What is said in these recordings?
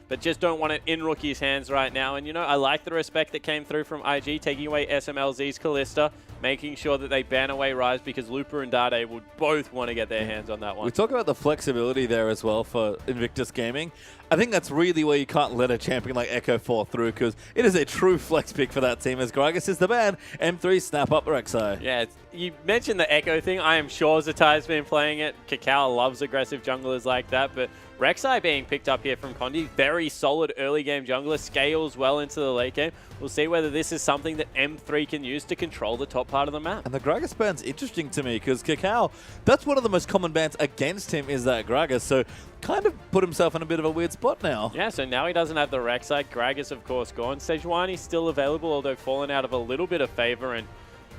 but just don't want it in Rookie's hands right now. And, you know, I like the respect that came through from IG, taking away SMLZ's Kalista, making sure that they ban away Rise, because Looper and Dade would both want to get their hands on that one. We talk about the flexibility there as well for Invictus Gaming. I think that's really where you can't let a champion like Echo fall through, because it is a true flex pick for that team, as Gragas is the ban. M3 snap up Rek'Sai. Yeah, you mentioned the Echo thing. I am sure Zatai's been playing it. Kakao loves aggressive junglers like that, but Rek'Sai being picked up here from Condi, very solid early game jungler, scales well into the late game. We'll see whether this is something that M3 can use to control the top part of the map. And the Gragas ban's interesting to me, because Kakao, that's one of the most common bans against him, is that Gragas, so kind of put himself in a bit of a weird spot now. Yeah, so now he doesn't have the Rek'Sai. Gragas, of course, gone. Sejuani's still available, although fallen out of a little bit of favor, and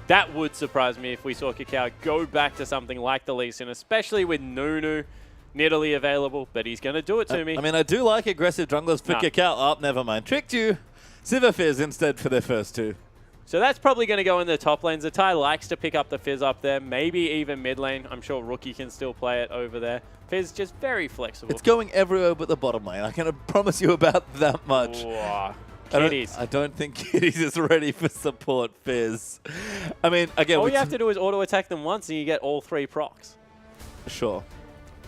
that would surprise me if we saw Kakao go back to something like the Lee Sin, especially with Nunu Nidalee available, but he's going to do it to me. I mean, I do like aggressive junglers for Kakao. Oh, never mind. Tricked you. Sivir Fizz instead for their first two. So that's probably going to go in the top lane. Zatai likes to pick up the Fizz up there, maybe even mid lane. I'm sure Rookie can still play it over there. Fizz just very flexible. It's going everywhere but the bottom lane. I can promise you about that much. Whoa. Kitties. I don't think Kitties is ready for support Fizz. I mean, again, all you have to do is auto attack them once and you get all 3 procs. Sure.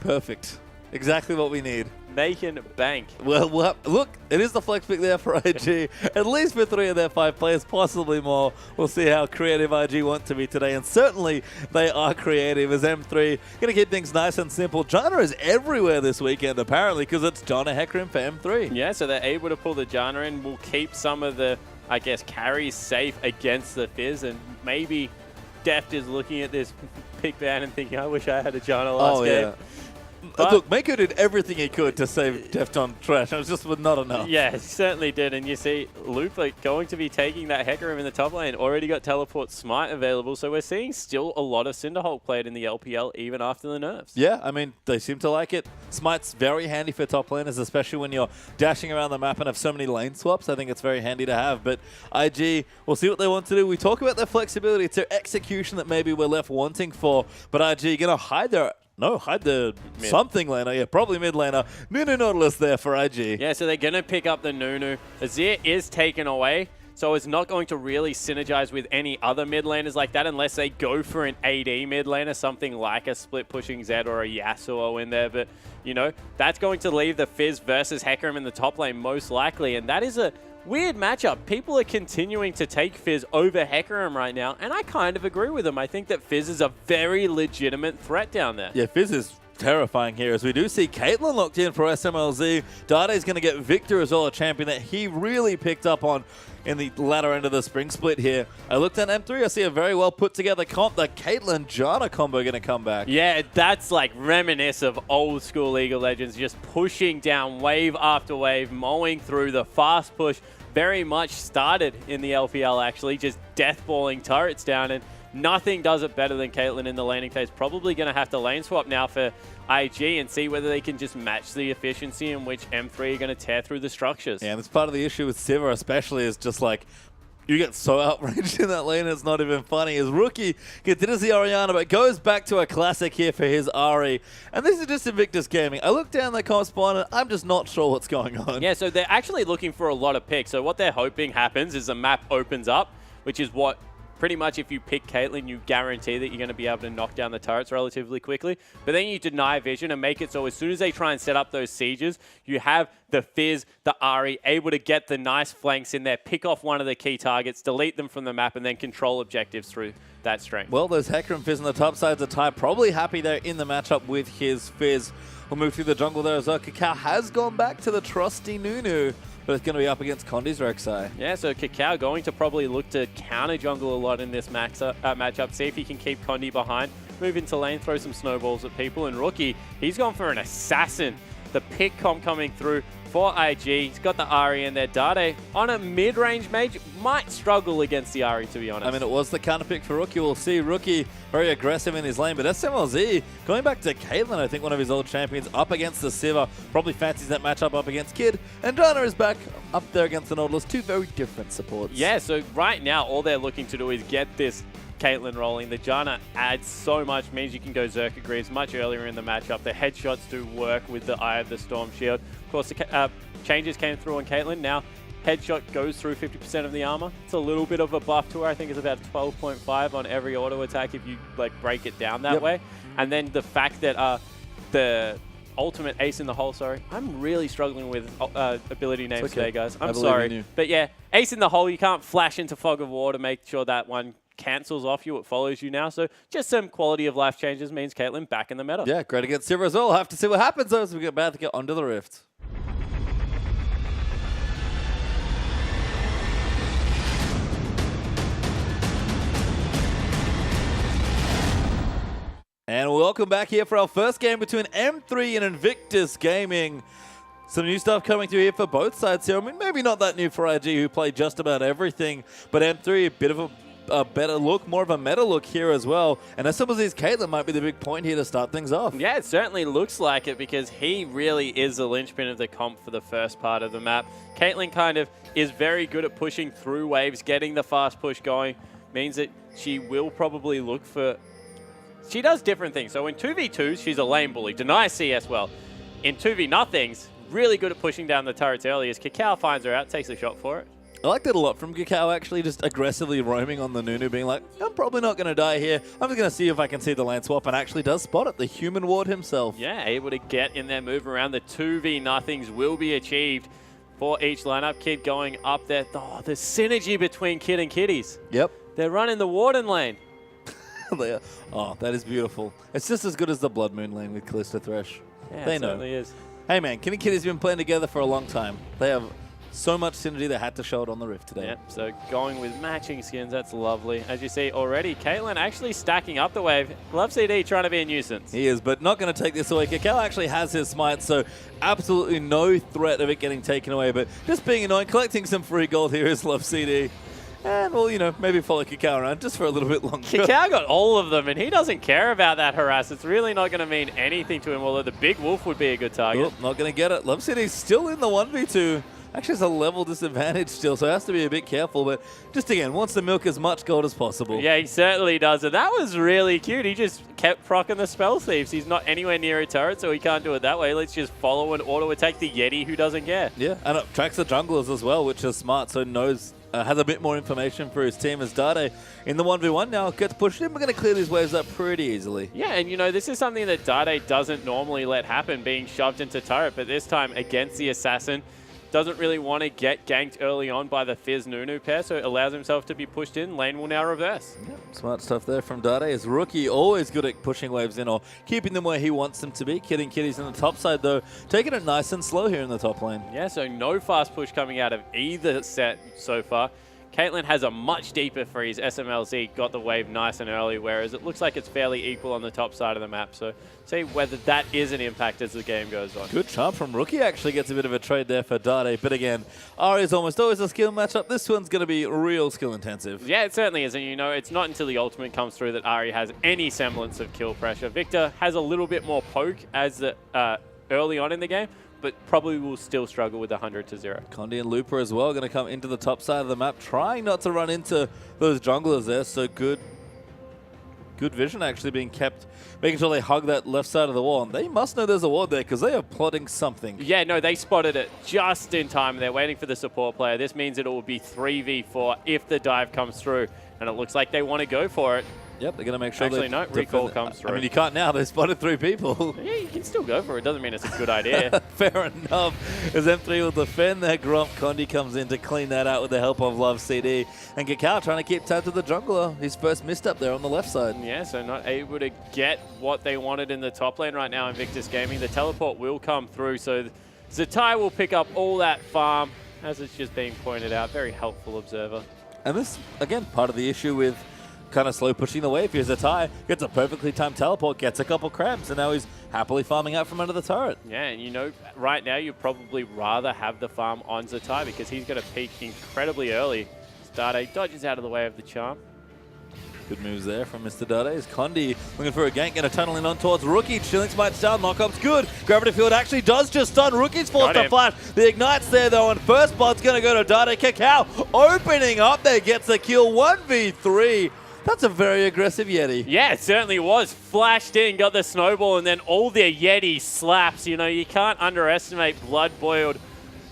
Perfect. Exactly what we need. Making bank. Well, look, it is the flex pick there for IG. At least for 3 of their 5 players, possibly more. We'll see how creative IG want to be today. And certainly they are creative, as M3 going to keep things nice and simple. Janna is everywhere this weekend, apparently, because it's Janna Hecarim for M3. Yeah, so they're able to pull the Janna in. We'll keep some of the, I guess, carries safe against the Fizz. And maybe Deft is looking at this pick ban and thinking, I wish I had a Janna last game. Yeah. Look, Mako did everything he could to save Deft on trash. It was just not enough. Yeah, he certainly did. And you see Lupa going to be taking that Hecarim in the top lane. Already got Teleport Smite available. So we're seeing still a lot of Cinderhulk played in the LPL, even after the nerfs. Yeah, I mean, they seem to like it. Smite's very handy for top laners, especially when you're dashing around the map and have so many lane swaps. I think it's very handy to have. But IG, we'll see what they want to do. We talk about their flexibility. It's their execution that maybe we're left wanting for. But IG going to hide their... No, hide the mid. Something laner. Yeah, probably mid laner. Nunu Nautilus there for IG. Yeah, so they're going to pick up the Nunu. Azir is taken away, so it's not going to really synergize with any other mid laners like that unless they go for an AD mid laner, something like a split pushing Zed or a Yasuo in there. But, you know, that's going to leave the Fizz versus Hecarim in the top lane most likely, and that is a weird matchup. People are continuing to take Fizz over Hecarim right now, and I kind of agree with them. I think that Fizz is a very legitimate threat down there. Yeah, Fizz is terrifying here, as we do see Caitlyn locked in for SMLZ. Dade's going to get Victor as well, a champion that he really picked up on in the latter end of the spring split here. I looked at M3, I see a very well put together comp. The Caitlyn Janna combo going to come back. Yeah, that's like reminiscent of old school League of Legends, just pushing down wave after wave, mowing through the fast push. Very much started in the LPL actually, just deathballing turrets down, and nothing does it better than Caitlyn in the laning phase. Probably going to have to lane swap now for IG and see whether they can just match the efficiency in which M3 are going to tear through the structures. Yeah, and it's part of the issue with Sivir especially, is just like, you get so outraged in that lane, it's not even funny. His Rookie gets into the Orianna, but goes back to a classic here for his Ari. And this is just Invictus Gaming. I look down the comp spawn, and I'm just not sure what's going on. Yeah, so they're actually looking for a lot of picks. So what they're hoping happens is the map opens up, which is what pretty much if you pick Caitlyn, you guarantee that you're going to be able to knock down the turrets relatively quickly. But then you deny vision and make it so as soon as they try and set up those sieges, you have the Fizz, the Ari, able to get the nice flanks in there, pick off one of the key targets, delete them from the map, and then control objectives through that strength. Well, there's Hecarim Fizz on the top side of Zatai, probably happy there in the matchup with his Fizz. We'll move through the jungle there as well. Kakao has gone back to the trusty Nunu, but it's going to be up against Condi's Rek'Sai. Yeah, so Kakao going to probably look to counter jungle a lot in this matchup, see if he can keep Condi behind, move into lane, throw some snowballs at people, and Rookie, he's gone for an assassin. The pick comp coming through for IG. He's got the Ari in there. Dade on a mid-range mage might struggle against the Ari, to be honest. I mean, it was the counter pick for Rookie. We'll see Rookie very aggressive in his lane, but SMLZ going back to Caitlyn, I think one of his old champions, up against the Sivir. Probably fancies that matchup up against Kid. And Janna is back up there against the Nautilus. Two very different supports. Yeah, so right now, all they're looking to do is get this Caitlyn rolling. The Janna adds so much, means you can go Zerka Greaves much earlier in the matchup. The headshots do work with the Eye of the Storm Shield. Of course, the changes came through on Caitlyn. Now, headshot goes through 50% of the armor. It's a little bit of a buff to her. I think it's about 12.5 on every auto attack if you like break it down that way. And then the fact that the ultimate ace in the hole, sorry. I'm really struggling with ability names today, guys. I'm sorry. But yeah, ace in the hole, you can't flash into fog of war to make sure that one cancels off you. It follows you now. So just some quality of life changes means Caitlyn back in the meta. Yeah, great against Sivir as well. We'll have to see what happens though as we get about to get onto the Rift. And welcome back here for our first game between M3 and Invictus Gaming. Some new stuff coming through here for both sides here. I mean, maybe not that new for IG, who play just about everything, but M3, a bit of a better look, more of a meta look here as well. And as simple as Caitlyn might be the big point here to start things off. Yeah, it certainly looks like it because he really is the linchpin of the comp for the first part of the map. Caitlyn kind of is very good at pushing through waves, getting the fast push going, means that she will probably look for... She does different things. So in 2v2s, she's a lane bully. Denies CS well. In 2v-nothings, really good at pushing down the turrets early as Kakao finds her out, takes a shot for it. I like that a lot from Kakao, actually just aggressively roaming on the Nunu, being like, I'm probably not going to die here. I'm just going to see if I can see the lane swap, and actually does spot it, the human ward himself. Yeah, able to get in there, move around. The 2v-nothings will be achieved for each lineup. Kid going up there. Oh, the synergy between Kid and Kiddies. Yep. They're running the Warden lane. Oh, that is beautiful. It's just as good as the Blood Moon lane with Callisto Thresh. Yeah, they it know. certainly is. Hey man, Kid and Kiddies have been playing together for a long time. They have so much synergy they had to show it on the Rift today. Yep, so going with matching skins, that's lovely. As you see already, Caitlyn actually stacking up the wave. LPL trying to be a nuisance. He is, but not going to take this away. Kakao actually has his smite, so absolutely no threat of it getting taken away, but just being annoying, collecting some free gold here is LPL. And, well, you know, maybe follow Kakao around just for a little bit longer. Kakao got all of them, and he doesn't care about that harass. It's really not going to mean anything to him, although the big wolf would be a good target. Oh, not going to get it. LPL still in the 1v2. Actually, it's a level disadvantage still, so he has to be a bit careful. But just again, wants to milk as much gold as possible. Yeah, he certainly does. And that was really cute. He just kept proccing the spell thieves. He's not anywhere near a turret, so he can't do it that way. Let's just follow and auto attack the Yeti who doesn't care. Yeah, and it tracks the junglers as well, which is smart, so knows... has a bit more information for his team as Dade in the 1v1 now gets pushed in. We're going to clear these waves up pretty easily. Yeah, and you know, this is something that Dade doesn't normally let happen, being shoved into turret, but this time against the Assassin, doesn't really want to get ganked early on by the Fizz Nunu pair, so it allows himself to be pushed in. Lane will now reverse. Yep. Smart stuff there from Dade. His rookie always good at pushing waves in or keeping them where he wants them to be. Kidding Kiddies on the top side though, taking it nice and slow here in the top lane. Yeah, so no fast push coming out of either set so far. Caitlyn has a much deeper freeze. SMLZ got the wave nice and early, whereas it looks like it's fairly equal on the top side of the map. So see whether that is an impact as the game goes on. Good charm from Rookie, actually gets a bit of a trade there for Dade. But again, Ari is almost always a skill matchup. This one's going to be real skill intensive. Yeah, it certainly is. And you know, it's not until the ultimate comes through that Ari has any semblance of kill pressure. Victor has a little bit more poke as the early on in the game, but probably will still struggle with 100-0. Condi and Looper as well going to come into the top side of the map, trying not to run into those junglers there. So good vision actually being kept, making sure they hug that left side of the wall. And they must know there's a ward there because they are plotting something. Yeah, no, they spotted it just in time. They're waiting for the support player. This means it will be 3v4 if the dive comes through. And it looks like they want to go for it. Yep, they're going to make sure actually, no, recall comes through. I mean, you can't now. They spotted 3 people. Yeah, you can still go for it. Doesn't mean it's a good idea. Fair enough. As M3 will defend that Gromp, Condi comes in to clean that out with the help of LPL. And Kakao trying to keep tabs with the jungler. His first misstep there on the left side. Yeah, so not able to get what they wanted in the top lane right now in Invictus Gaming. The teleport will come through, so Zatai will pick up all that farm, as it's just being pointed out. Very helpful observer. And this, again, part of the issue with kind of slow pushing the wave. Here's Zatai, gets a perfectly timed teleport, gets a couple crabs, and now he's happily farming out from under the turret. Yeah, and you know, right now you'd probably rather have the farm on Zatai because he's going to peak incredibly early. Dade dodges out of the way of the charm. Good moves there from Mr. Dade. Is Condi looking for a gank, going to tunnel in on towards Rookie. Chilling Smite's down, knock-up's good. Gravity Field actually does just stun. Rookie's forced to flash. The Ignite's there though, and first blood's going to go to Dade. Kakao opening up there, gets a kill. 1v3. That's a very aggressive Yeti. Yeah, it certainly was. Flashed in, got the snowball, and then all the Yeti slaps. You know, you can't underestimate blood-boiled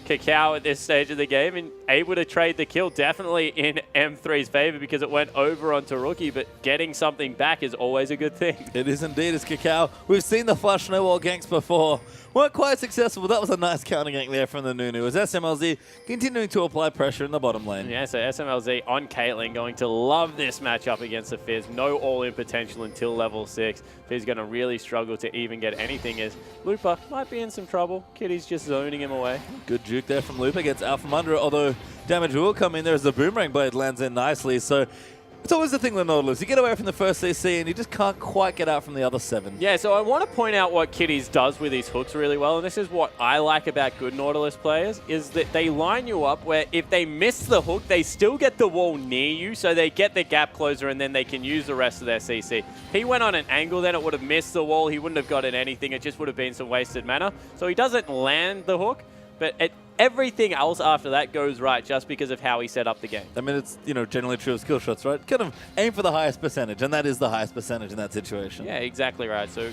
Cacao at this stage of the game, and able to trade the kill definitely in M3's favor because it went over onto Rookie, but getting something back is always a good thing. It is indeed. It's Cacao. We've seen the flash snowball ganks before. Weren't quite successful, but that was a nice counter gank there from the Nunu as SMLZ continuing to apply pressure in the bottom lane. Yeah, so SMLZ on Caitlyn going to love this matchup against the Fizz. No all-in potential until level 6. Fizz going to really struggle to even get anything as Lupa might be in some trouble. Kitty's just zoning him away. Good juke there from Lupa. Gets out from under it, although damage will come in there as the boomerang blade lands in nicely. So it's always the thing with Nautilus. You get away from the first CC and you just can't quite get out from the other 7. Yeah, so I want to point out what Kitties does with his hooks really well, and this is what I like about good Nautilus players, is that they line you up where if they miss the hook, they still get the wall near you, so they get the gap closer and then they can use the rest of their CC. He went on an angle, then it would have missed the wall. He wouldn't have gotten anything. It just would have been some wasted mana. So he doesn't land the hook, but everything else after that goes right just because of how he set up the game. I mean, it's, you know, generally true of skill shots, right? Kind of aim for the highest percentage, and that is the highest percentage in that situation. Yeah, exactly right. So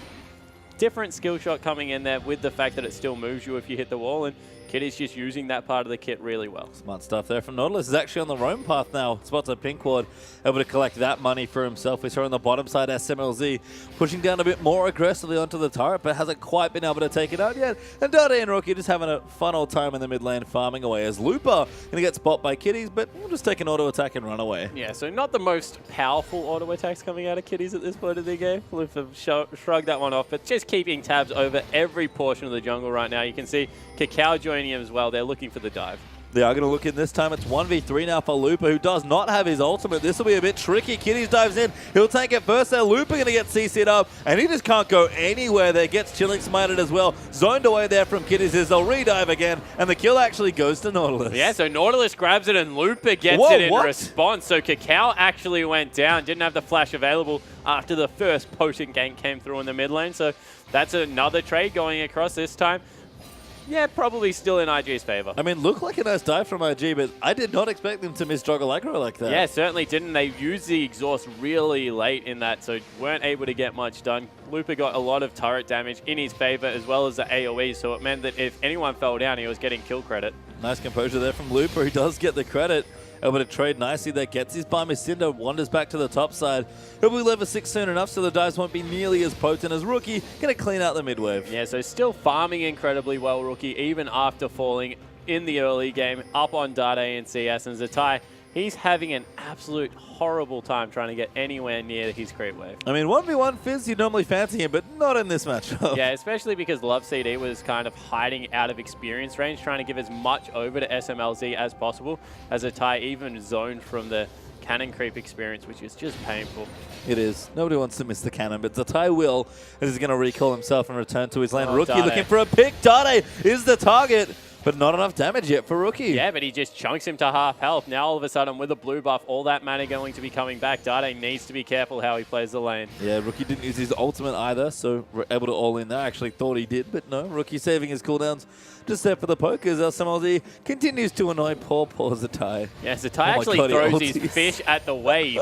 different skill shot coming in there with the fact that it still moves you if you hit the wall, and Kitty's just using that part of the kit really well. Smart stuff there from Nautilus. Is actually on the roam path now. Spots a pink ward, able to collect that money for himself. We saw on the bottom side SMLZ pushing down a bit more aggressively onto the turret, but hasn't quite been able to take it out yet. And Dade and Rookie just having a fun old time in the mid lane farming away as Lupa gonna get spot by Kitties, but we'll just take an auto attack and run away. Yeah, so not the most powerful auto attacks coming out of Kitties at this point of the game. Lupa shrugged that one off, but just keeping tabs over every portion of the jungle right now. You can see Cacao joining him as well. They're looking for the dive. They are going to look in this time. It's 1v3 now for Lupa, who does not have his ultimate. This will be a bit tricky. Kitties dives in. He'll take it first there. Lupa going to get CC'd up, and he just can't go anywhere there. Gets chilling smited as well. Zoned away there from Kitties as they'll redive again, and the kill actually goes to Nautilus. Yeah, so Nautilus grabs it, and Lupa gets it in response. So Cacao actually went down. Didn't have the flash available after the first potent gank came through in the mid lane. So that's another trade going across this time. Yeah, probably still in IG's favor. I mean, looked like a nice dive from IG, but I did not expect them to miss juggle aggro like that. Yeah, certainly didn't. They used the exhaust really late in that, so weren't able to get much done. Lupa got a lot of turret damage in his favor as well as the AoE, so it meant that if anyone fell down, he was getting kill credit. Nice composure there from Lupa, who does get the credit. Able to trade nicely there, gets his by Cinder, wanders back to the top side. He'll be level 6 soon enough, so the dives won't be nearly as potent as Rookie. Gonna clean out the mid wave. Yeah, so still farming incredibly well, Rookie, even after falling in the early game, up on Dade and CS, and Zatai, he's having an absolute horrible time trying to get anywhere near his creep wave. I mean, 1v1 Fizz, you'd normally fancy him, but not in this matchup. Yeah, especially because Love CD was kind of hiding out of experience range, trying to give as much over to SMLZ as possible, as Zatai even zoned from the cannon creep experience, which is just painful. It is. Nobody wants to miss the cannon, but Zatai will, as he's going to recall himself and return to his lane. Rookie Dade looking for a pick. Dade is the target, but not enough damage yet for Rookie. Yeah, but he just chunks him to half health. Now all of a sudden with a blue buff, all that mana going to be coming back. Dade needs to be careful how he plays the lane. Yeah, Rookie didn't use his ultimate either, so we're able to all in there. I actually thought he did, but no. Rookie saving his cooldowns just there for the poke as SMLZ continues to annoy poor Zatai. Yeah, Zatai actually throws his fish at the wave.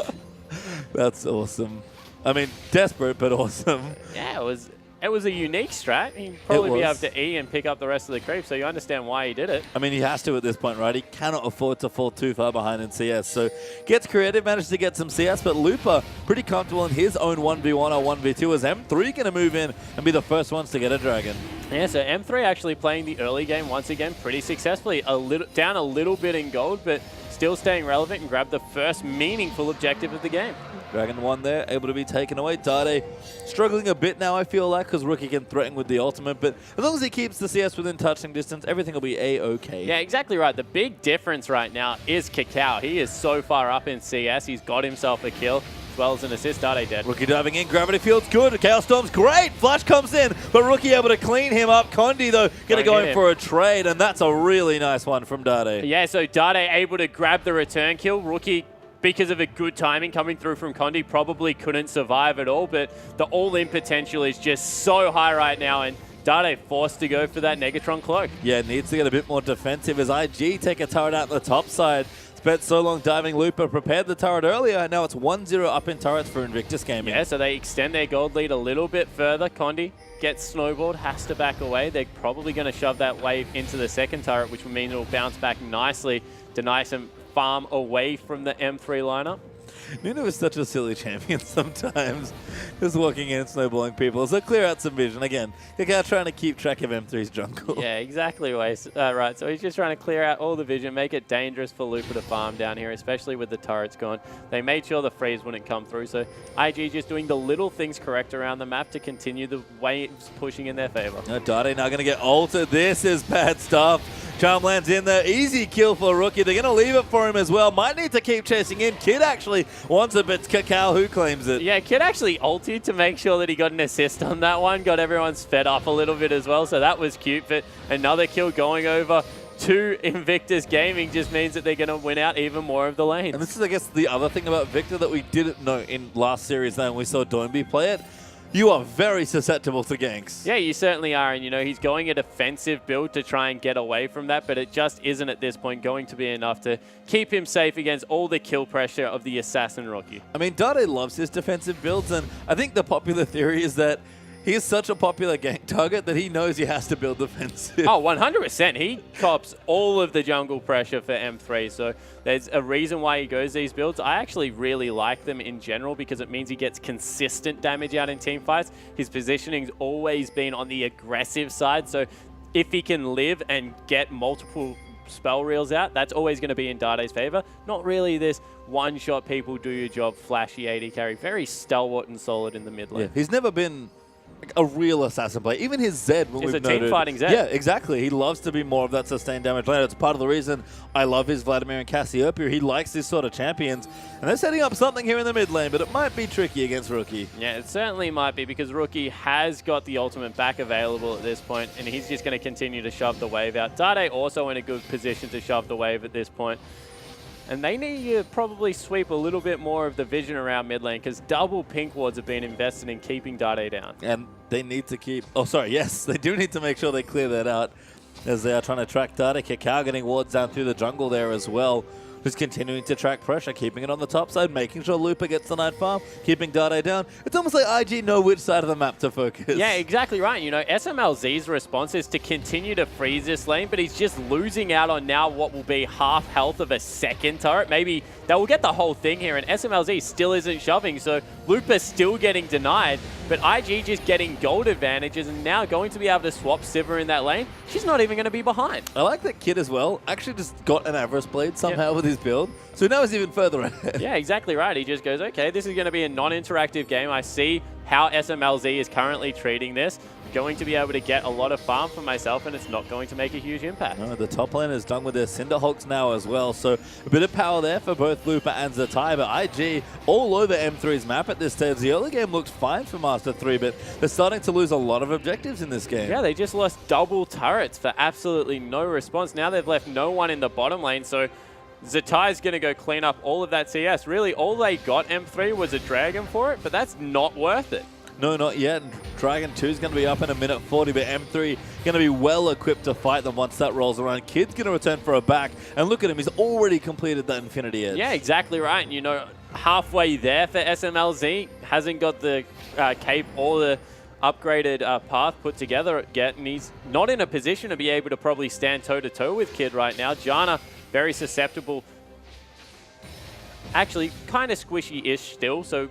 That's awesome. I mean, desperate, but awesome. Yeah, it was a unique strat. He'd probably be able to E and pick up the rest of the creep, so you understand why he did it. I mean, he has to at this point, right? He cannot afford to fall too far behind in CS. So gets creative, manages to get some CS, but Lupa pretty comfortable in his own 1v1 or 1v2 as M3 going to move in and be the first ones to get a dragon. Yeah, so M3 actually playing the early game once again pretty successfully. Down a little bit in gold, but still staying relevant and grabbed the first meaningful objective of the game. Dragon 1 there, able to be taken away. Dade struggling a bit now, I feel like, because Rookie can threaten with the ultimate, but as long as he keeps the CS within touching distance, everything will be A-okay. Yeah, exactly right. The big difference right now is Cacao. He is so far up in CS. He's got himself a kill, as well as an assist. Dade dead. Rookie diving in, gravity field's good, Chaos Storm's great, Flash comes in, but Rookie able to clean him up. Condi, though, going to go in for a trade, and that's a really nice one from Dade. Yeah, so Dade able to grab the return kill. Rookie, because of a good timing coming through from Condi, probably couldn't survive at all, but the all-in potential is just so high right now, and Dade forced to go for that Negatron cloak. Yeah, needs to get a bit more defensive as IG take a turret out on the top side. Spent so long diving. Looper prepared the turret earlier, and now it's 1-0 up in turrets for Invictus Gaming. Yeah, so they extend their gold lead a little bit further. Condi gets snowballed, has to back away. They're probably going to shove that wave into the second turret, which will mean it'll bounce back nicely, deny some farm away from the M3 lineup. Nunu is such a silly champion sometimes. Just walking in and snowballing people. So clear out some vision. Again, Kakao trying to keep track of M3's jungle. Yeah, exactly right. So he's just trying to clear out all the vision, make it dangerous for Looper to farm down here, especially with the turrets gone. They made sure the freeze wouldn't come through. So IG just doing the little things correct around the map to continue the waves pushing in their favor. Dade now going to get ulted. This is bad stuff. Charm lands in there. Easy kill for Rookie. They're going to leave it for him as well. Might need to keep chasing in. Kid actually wants it, but it's Kakao who claims it. Yeah, Kid actually ulted to make sure that he got an assist on that one. Got everyone's fed up a little bit as well, so that was cute. But another kill going over to Invictus Gaming just means that they're going to win out even more of the lanes. And this is, I guess, the other thing about Victor that we didn't know in last series when we saw Doinby play it. You are very susceptible to ganks. Yeah, you certainly are. And, you know, he's going a defensive build to try and get away from that, but it just isn't at this point going to be enough to keep him safe against all the kill pressure of the Assassin Rookie. I mean, Dade loves his defensive builds, and I think the popular theory is that he is such a popular gank target that he knows he has to build defensive. Oh, 100%. He cops all of the jungle pressure for M3, so there's a reason why he goes these builds. I actually really like them in general because it means he gets consistent damage out in team fights. His positioning's always been on the aggressive side, so if he can live and get multiple spell reels out, that's always going to be in Dade's favor. Not really this one-shot people do your job flashy AD carry. Very stalwart and solid in the mid lane. Yeah, he's never been like a real assassin player. Even his Zed, when He's we've a team noted, fighting Zed. Yeah, exactly. He loves to be more of that sustained damage laner. It's part of the reason I love his Vladimir and Cassiopeia. He likes this sort of champions. And they're setting up something here in the mid lane, but it might be tricky against Rookie. Yeah, it certainly might be because Rookie has got the ultimate back available at this point, and he's just going to continue to shove the wave out. Dade also in a good position to shove the wave at this point. And they need to probably sweep a little bit more of the vision around mid lane because double pink wards have been invested in keeping Dade down. And they need to keep... Oh, sorry, yes. They do need to make sure they clear that out as they are trying to track Dade. Kakao getting wards down through the jungle there as well. Just continuing to track pressure, keeping it on the top side, making sure Looper gets the night farm, keeping Dade down. It's almost like IG know which side of the map to focus. Yeah, exactly right. You know, SMLZ's response is to continue to freeze this lane, but he's just losing out on now what will be half health of a second turret. Maybe they will get the whole thing here, and SMLZ still isn't shoving, so Looper's still getting denied, but IG just getting gold advantages and now going to be able to swap Sivir in that lane. She's not even going to be behind. I like that Kid as well. Actually just got an Avarice Blade somehow with his build, so now he's even further ahead. Yeah, exactly right. He just goes, okay, this is going to be a non-interactive game. I see how SMLZ is currently treating this. Going to be able to get a lot of farm for myself, and it's not going to make a huge impact. No, the top lane is done with their Cinderhawks now as well, so a bit of power there for both Looper and Zatai, but IG all over M3's map at this stage. The early game looks fine for Master3, but they're starting to lose a lot of objectives in this game. Yeah, they just lost double turrets for absolutely no response. Now they've left no one in the bottom lane, so Zatai's going to go clean up all of that CS. Really, all they got M3 was a Dragon for it, but that's not worth it. No, not yet. Dragon 2 is going to be up in a minute 40, but M3 going to be well equipped to fight them once that rolls around. Kid's going to return for a back, and look at him. He's already completed that Infinity Edge. Yeah, exactly right. And, you know, halfway there for SMLZ. Hasn't got the cape or the upgraded path put together yet, and he's not in a position to be able to probably stand toe-to-toe with Kid right now. Janna, very susceptible. Actually, kind of squishy-ish still, so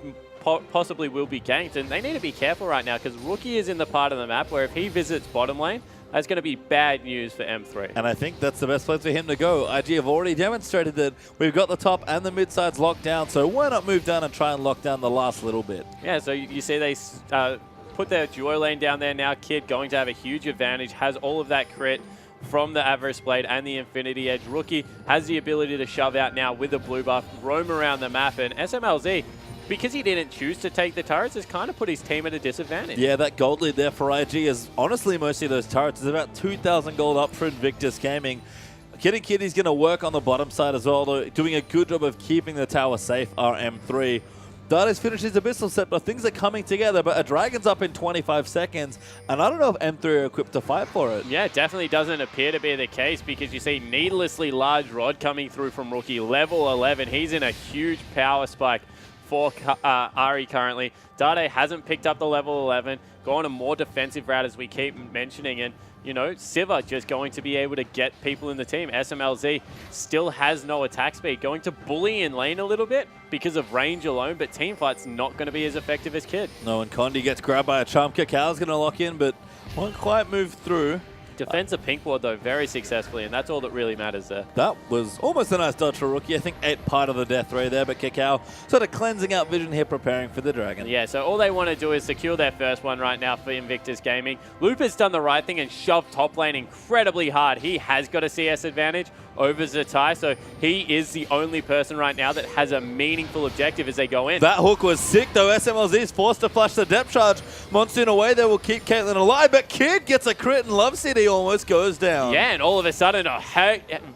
possibly will be ganked, and they need to be careful right now because Rookie is in the part of the map where if he visits bottom lane, that's going to be bad news for M3. And I think that's the best place for him to go. IG have already demonstrated that we've got the top and the mid sides locked down, so why not move down and try and lock down the last little bit? Yeah, so you see they put their duo lane down there now. Kid going to have a huge advantage, has all of that crit from the Avarice Blade and the Infinity Edge. Rookie has the ability to shove out now with a blue buff, roam around the map, and SMLZ, because he didn't choose to take the turrets, has kind of put his team at a disadvantage. Yeah, that gold lead there for IG is honestly mostly those turrets. It's about 2,000 gold up for Invictus Gaming. Kid is going to work on the bottom side as well, though, doing a good job of keeping the tower safe, are M3. Dade's finished his Abyssal Scepter. Things are coming together, but a Dragon's up in 25 seconds, and I don't know if M3 are equipped to fight for it. Yeah, it definitely doesn't appear to be the case because you see needlessly large Rod coming through from Rookie, level 11. He's in a huge power spike for Ari currently. Dade hasn't picked up the level 11, going a more defensive route as we keep mentioning, and you know, Siva just going to be able to get people in the team. SMLZ still has no attack speed, going to bully in lane a little bit because of range alone, but teamfight's not going to be as effective as Kid. No, and Condi gets grabbed by a charm. Cacal's going to lock in, but won't quite move through. Defends a pink ward, though, very successfully, and that's all that really matters there. That was almost a nice dodge for Rookie. I think ate part of the death ray there, but Cacao sort of cleansing out vision here, preparing for the Dragon. Yeah, so all they want to do is secure their first one right now for Invictus Gaming. Lupa's done the right thing and shoved top lane incredibly hard. He has got a CS advantage over Zatai, so he is the only person right now that has a meaningful objective as they go in. That hook was sick, though. SMLZ is forced to flash the depth charge. Monsoon away there will keep Caitlyn alive, but Kid gets a crit and Love City almost goes down. Yeah, and all of a sudden a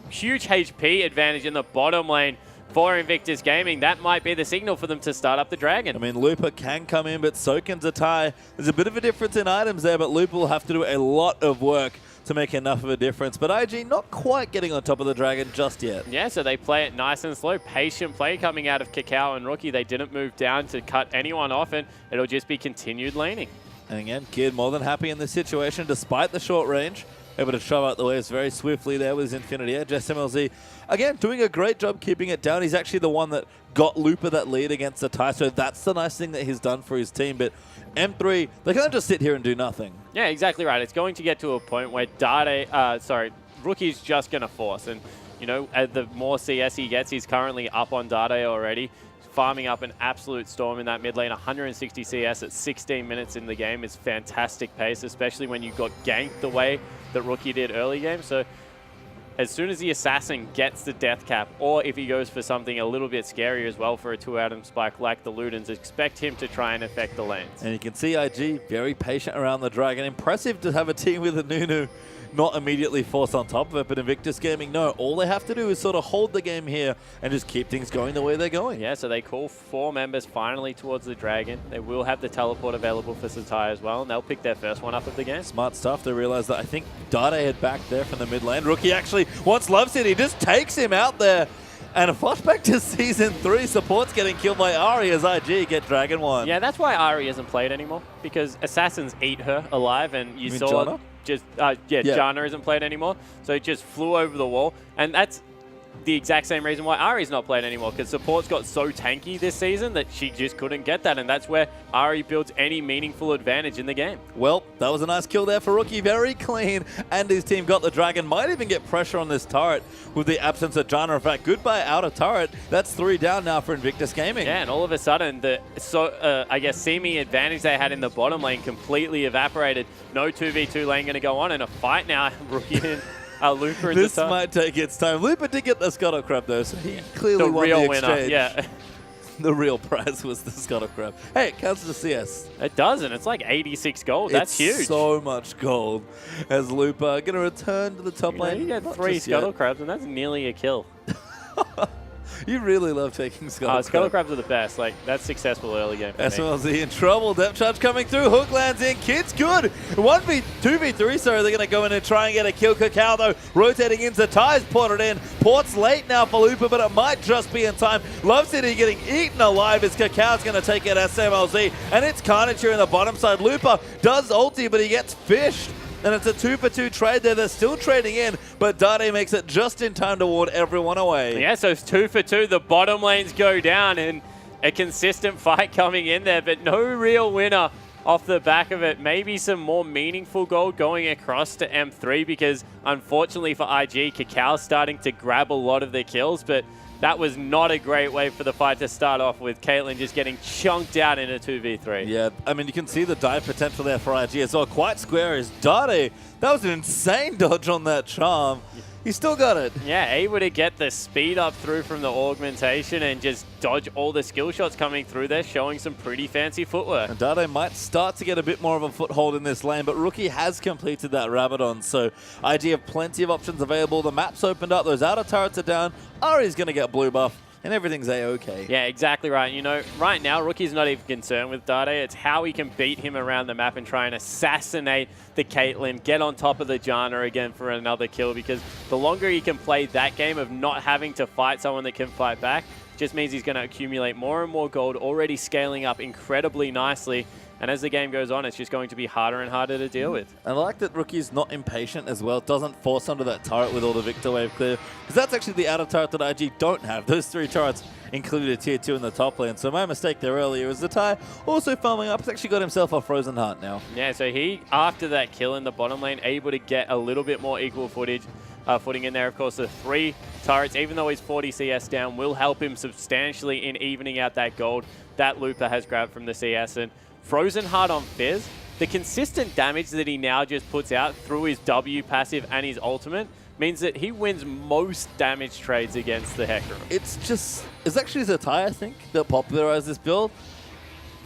huge HP advantage in the bottom lane for Invictus Gaming. That might be the signal for them to start up the Dragon. I mean, Lupa can come in, but so can Zatai. There's a bit of a difference in items there, but Lupa will have to do a lot of work to make enough of a difference. But IG not quite getting on top of the Dragon just yet. Yeah, so they play it nice and slow. Patient play coming out of Cacao and Rookie. They didn't move down to cut anyone off, and it'll just be continued laning. And again, Kid more than happy in this situation, despite the short range. Able to shove out the waves very swiftly there with his Infinity Edge. SMLZ, again, doing a great job keeping it down. He's actually the one that got Lupa that lead against the tie, so that's the nice thing that he's done for his team. But M3, they can't just sit here and do nothing. Yeah, exactly right. It's going to get to a point where Rookie's just going to force. And, you know, the more CS he gets, he's currently up on Dade already, farming up an absolute storm in that mid lane. 160 CS at 16 minutes in the game is fantastic pace, especially when you got ganked the way that Rookie did early game. So as soon as the assassin gets the death cap, or if he goes for something a little bit scary as well for a 2-atom spike like the Ludens, expect him to try and affect the lanes. And you can see IG very patient around the Dragon. Impressive to have a team with a Nunu not immediately force on top of it, but Invictus Gaming, no, all they have to do is sort of hold the game here and just keep things going the way they're going. Yeah, so they call 4 members finally towards the Dragon. They will have the teleport available for Zatai as well, and they'll pick their first one up of the game. Smart stuff. They realize that I think Dade had back there from the mid lane. Rookie actually wants Love City, just takes him out there. And a flashback to Season 3, support's getting killed by Ari as IG get Dragon 1. Yeah, that's why Ari isn't played anymore, because Assassins eat her alive, and you saw... Janna? Janna isn't played anymore, so it just flew over the wall, and that's the exact same reason why Ari's not played anymore, because support's got so tanky this season that she just couldn't get that, and that's where Ari builds any meaningful advantage in the game. Well, that was a nice kill there for Rookie, very clean, and his team got the Dragon. Might even get pressure on this turret with the absence of Janna. In fact, goodbye out of turret. That's 3 down now for Invictus Gaming. Yeah, and all of a sudden, I guess, seeming advantage they had in the bottom lane completely evaporated. No 2v2 lane going to go on, and a fight now, Rookie and Lupa in this might take its time. Lupa did get the Scuttle Crab though, so he clearly won the exchange. Winner, yeah. The real prize was the Scuttle Crab. Hey, it counts as a CS. It does, and it's like 86 gold. That's huge. So much gold. As Lupa going to return to the top lane. You get 3 Scuttle Crabs, and that's nearly a kill. You really love taking Scuttle Scuttle Crabs are the best. Like, that's successful early game for SMLZ in trouble. Depth charge coming through. Hook lands in. Kid's good. 2v3, sorry. They're going to go in and try and get a kill. Cacao, though, rotating in. Zatai's ported in. Port's late now for Lupa, but it might just be in time. Love City getting eaten alive as Cacao's going to take it SMLZ. And it's Carnage here in the bottom side. Lupa does ulti, but he gets fished. And it's a 2-for-2 trade there. They're still trading in, but Dade makes it just in time to ward everyone away. Yeah, so it's 2-for-2. The bottom lanes go down, and a consistent fight coming in there, but no real winner off the back of it. Maybe some more meaningful gold going across to M3, because unfortunately for IG, Cacao's starting to grab a lot of the kills, but that was not a great way for the fight to start off with. Caitlyn just getting chunked out in a 2v3. Yeah, I mean, you can see the dive potential there for IG as well. Quite square is Dade. That was an insane dodge on that charm. He still got it. Yeah, able to get the speed up through from the augmentation and just dodge all the skill shots coming through there, showing some pretty fancy footwork. And Dade might start to get a bit more of a foothold in this lane, but Rookie has completed that Rabadon, so IG have plenty of options available. The map's opened up. Those outer turrets are down. Ari's going to get blue buff. and everything's A-okay. Yeah, exactly right. You know, right now, Rookie's not even concerned with Dade. It's how he can beat him around the map and try and assassinate the Caitlyn, get on top of the Janna again for another kill, because the longer he can play that game of not having to fight someone that can fight back, just means he's going to accumulate more and more gold, already scaling up incredibly nicely. And as the game goes on, it's just going to be harder and harder to deal with. And I like that Rookie's not impatient as well. Doesn't force onto that turret with all the Victor Wave clear. Because that's actually the outer turret that IG don't have. Those 3 turrets included a tier 2 in the top lane. So my mistake there earlier was the Ty also farming up. He's actually got himself a Frozen Heart now. Yeah, so he, after that kill in the bottom lane, able to get a little bit more equal footing in there. Of course, the 3 turrets, even though he's 40 CS down, will help him substantially in evening out that gold that Looper has grabbed from the CS. And Frozen Heart on Fizz, the consistent damage that he now just puts out through his W passive and his ultimate means that he wins most damage trades against the Hecarim. It's actually Zatai, I think, that popularized this build.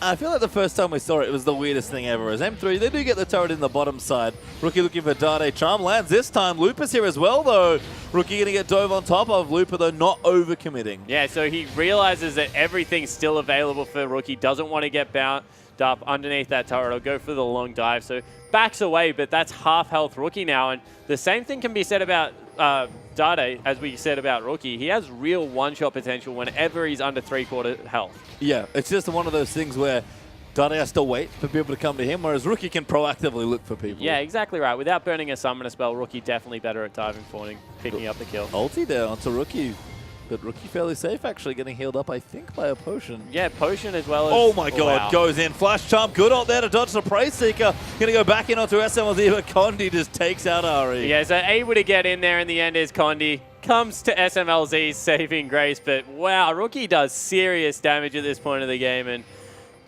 I feel like the first time we saw it, it was the weirdest thing ever. As M3, they do get the turret in the bottom side. Rookie looking for Dade. Charm lands this time. Looper's here as well, though. Rookie going to get dove on top of Looper, though, not overcommitting. Yeah, so he realizes that everything's still available for Rookie. Doesn't want to get bounced up underneath that turret. He'll go for the long dive. So backs away, but that's half health Rookie now. And the same thing can be said about Dade, as we said about Rookie. He has real one-shot potential whenever he's under 3/4 health. Yeah, it's just one of those things where Dade has to wait for people to come to him, whereas Rookie can proactively look for people. Yeah, exactly right. Without burning a summoner spell, Rookie definitely better at diving forwarding, picking up the kill. Ulti there onto Rookie. But Rookie fairly safe, actually, getting healed up, I think, by a potion. Yeah, potion as well as... Oh my god, wow. Goes in. Flash Charm, good ult there to dodge the Prey Seeker. Going to go back in onto SMLZ, but Condi just takes out Ari. Yeah, so able to get in there in the end is Condi. Comes to SMLZ's saving grace, but wow, Rookie does serious damage at this point of the game, and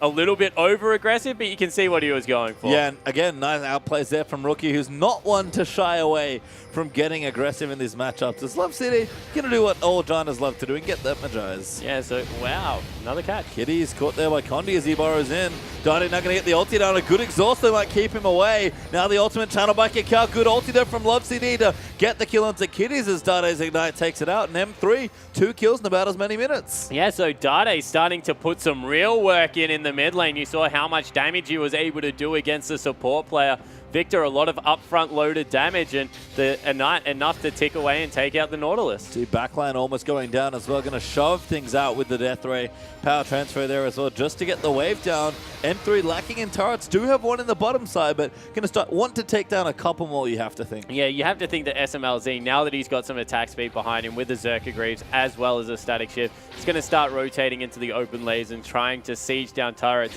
a little bit over-aggressive, but you can see what he was going for. Yeah, and again, nice outplays there from Rookie, who's not one to shy away from getting aggressive in these matchups. As Love City going to do what all Giants love to do and get that Magi's. Yeah, so, wow, another catch. Kitty's caught there by Condi as he burrows in. Dade not going to get the ulti down. A good exhaust that might keep him away. Now the ultimate channel by Kakao. Good ulti there from Love CD to get the kill onto Kitties as Dade's Ignite takes it out. And M3, 2 kills in about as many minutes. Yeah, so Dade's starting to put some real work in the mid lane. You saw how much damage he was able to do against the support player. Victor, a lot of upfront loaded damage, and the Ignite enough to tick away and take out the Nautilus. See, backline almost going down as well. Going to shove things out with the Death Ray. Power transfer there as well, just to get the wave down. M3 lacking in turrets. Do have one in the bottom side, but going to want to take down a couple more, you have to think. Yeah, you have to think that SMLZ, now that he's got some attack speed behind him with the Zerka Greaves as well as a static shift, he's going to start rotating into the open lanes and trying to siege down turrets.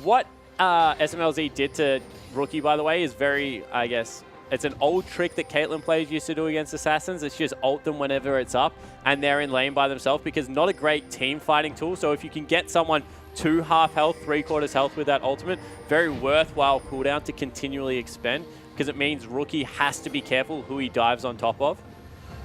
What SMLZ did to Rookie, by the way, is very, I guess, it's an old trick that Caitlyn players used to do against Assassins. It's just ult them whenever it's up and they're in lane by themselves, because not a great team fighting tool. So if you can get someone to half health, 3/4 health with that ultimate, very worthwhile cooldown to continually expend, because it means Rookie has to be careful who he dives on top of.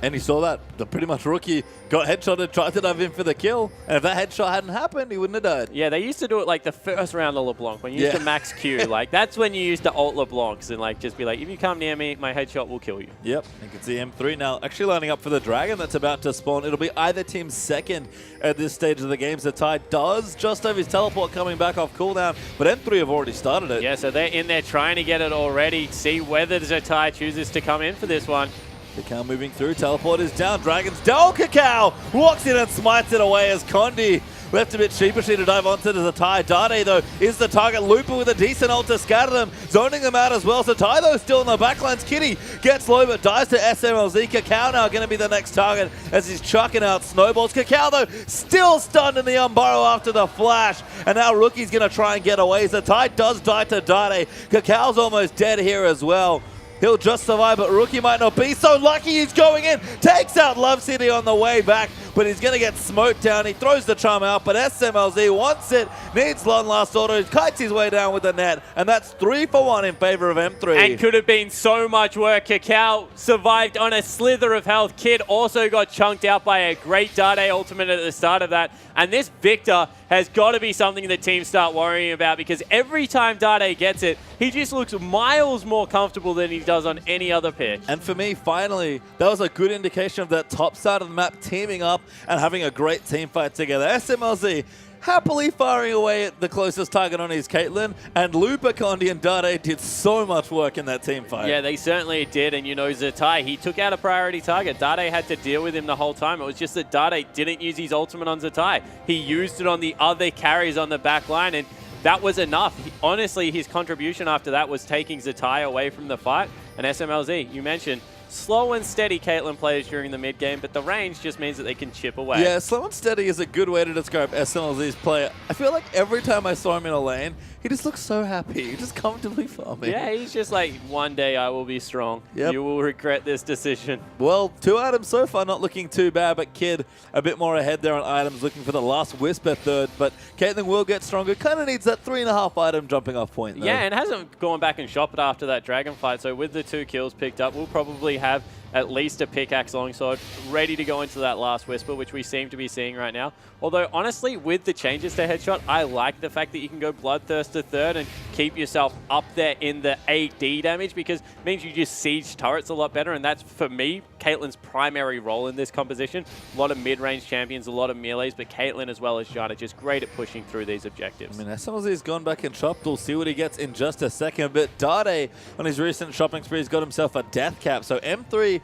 And he saw that. Pretty much Rookie got headshotted, tried to dive in for the kill. And if that headshot hadn't happened, he wouldn't have died. Yeah, they used to do it like the first round of LeBlanc, when you used to max Q. Like, that's when you used to ult LeBlancs and like just be like, if you come near me, my headshot will kill you. Yep, you can see M3 now actually lining up for the Dragon that's about to spawn. It'll be either team's second at this stage of the game. Zatai does just have his teleport coming back off cooldown, but M3 have already started it. Yeah, so they're in there trying to get it already. See whether Zatai chooses to come in for this one. Kakao moving through, teleport is down, Dragon's down, Kakao walks in and smites it away as Condi left a bit sheepishly to dive onto the Zatai. Dade, though, is the target. Looper with a decent ult to scatter them, zoning them out as well. Zatai, though, still in the backlines. Kitty gets low, but dies to SMLZ. Kakao now going to be the next target as he's chucking out snowballs. Kakao, though, still stunned in the Unburrow after the flash, and now Rookie's going to try and get away. Zatai does die to Dade. Kakao's almost dead here as well. He'll just survive, but Rookie might not be so lucky. He's going in, takes out Love City on the way back, but he's going to get smoked down. He throws the charm out, but SMLZ wants it, needs one last auto, kites his way down with the net, and that's 3 for 1 in favor of M3. And could have been so much work. Kakao survived on a slither of health. Kid also got chunked out by a great Dade ultimate at the start of that, and this Victor has got to be something that teams start worrying about, because every time Dade gets it, he just looks miles more comfortable than he does on any other pitch. And for me, finally, that was a good indication of that top side of the map teaming up and having a great team fight together. SMLZ happily firing away at the closest target on his Caitlyn, and Lupa, Condi, and Dade did so much work in that team fight. Yeah, they certainly did, and you know, Zatai, he took out a priority target. Dade had to deal with him the whole time. It was just that Dade didn't use his ultimate on Zatai. He used it on the other carries on the back line, and that was enough. Honestly, his contribution after that was taking Zatai away from the fight. And SMLZ, you mentioned, slow and steady Caitlyn plays during the mid game, but the range just means that they can chip away. Yeah, slow and steady is a good way to describe SMLZ's play. I feel like every time I saw him in a lane, he just looks so happy, just comfortably farming. Yeah, he's just like, one day I will be strong. Yep. You will regret this decision. Well, 2 items so far, not looking too bad, but Kid a bit more ahead there on items, looking for the last Whisper third, but Caitlyn will get stronger. Kind of needs that 3.5 item jumping off point, though. Yeah, and hasn't gone back and shopped after that dragon fight, so with the 2 kills picked up, we'll probably have at least a pickaxe longsword ready to go into that last Whisper, which we seem to be seeing right now. Although, honestly, with the changes to Headshot, I like the fact that you can go Bloodthirst to third and keep yourself up there in the AD damage, because it means you just siege turrets a lot better, and that's, for me, Caitlyn's primary role in this composition. A lot of mid-range champions, a lot of melees, but Caitlyn as well as Janna just great at pushing through these objectives. I mean, SMLZ's gone back and shopped. We'll see what he gets in just a second, but Dade, on his recent shopping spree, has got himself a death cap, so M3...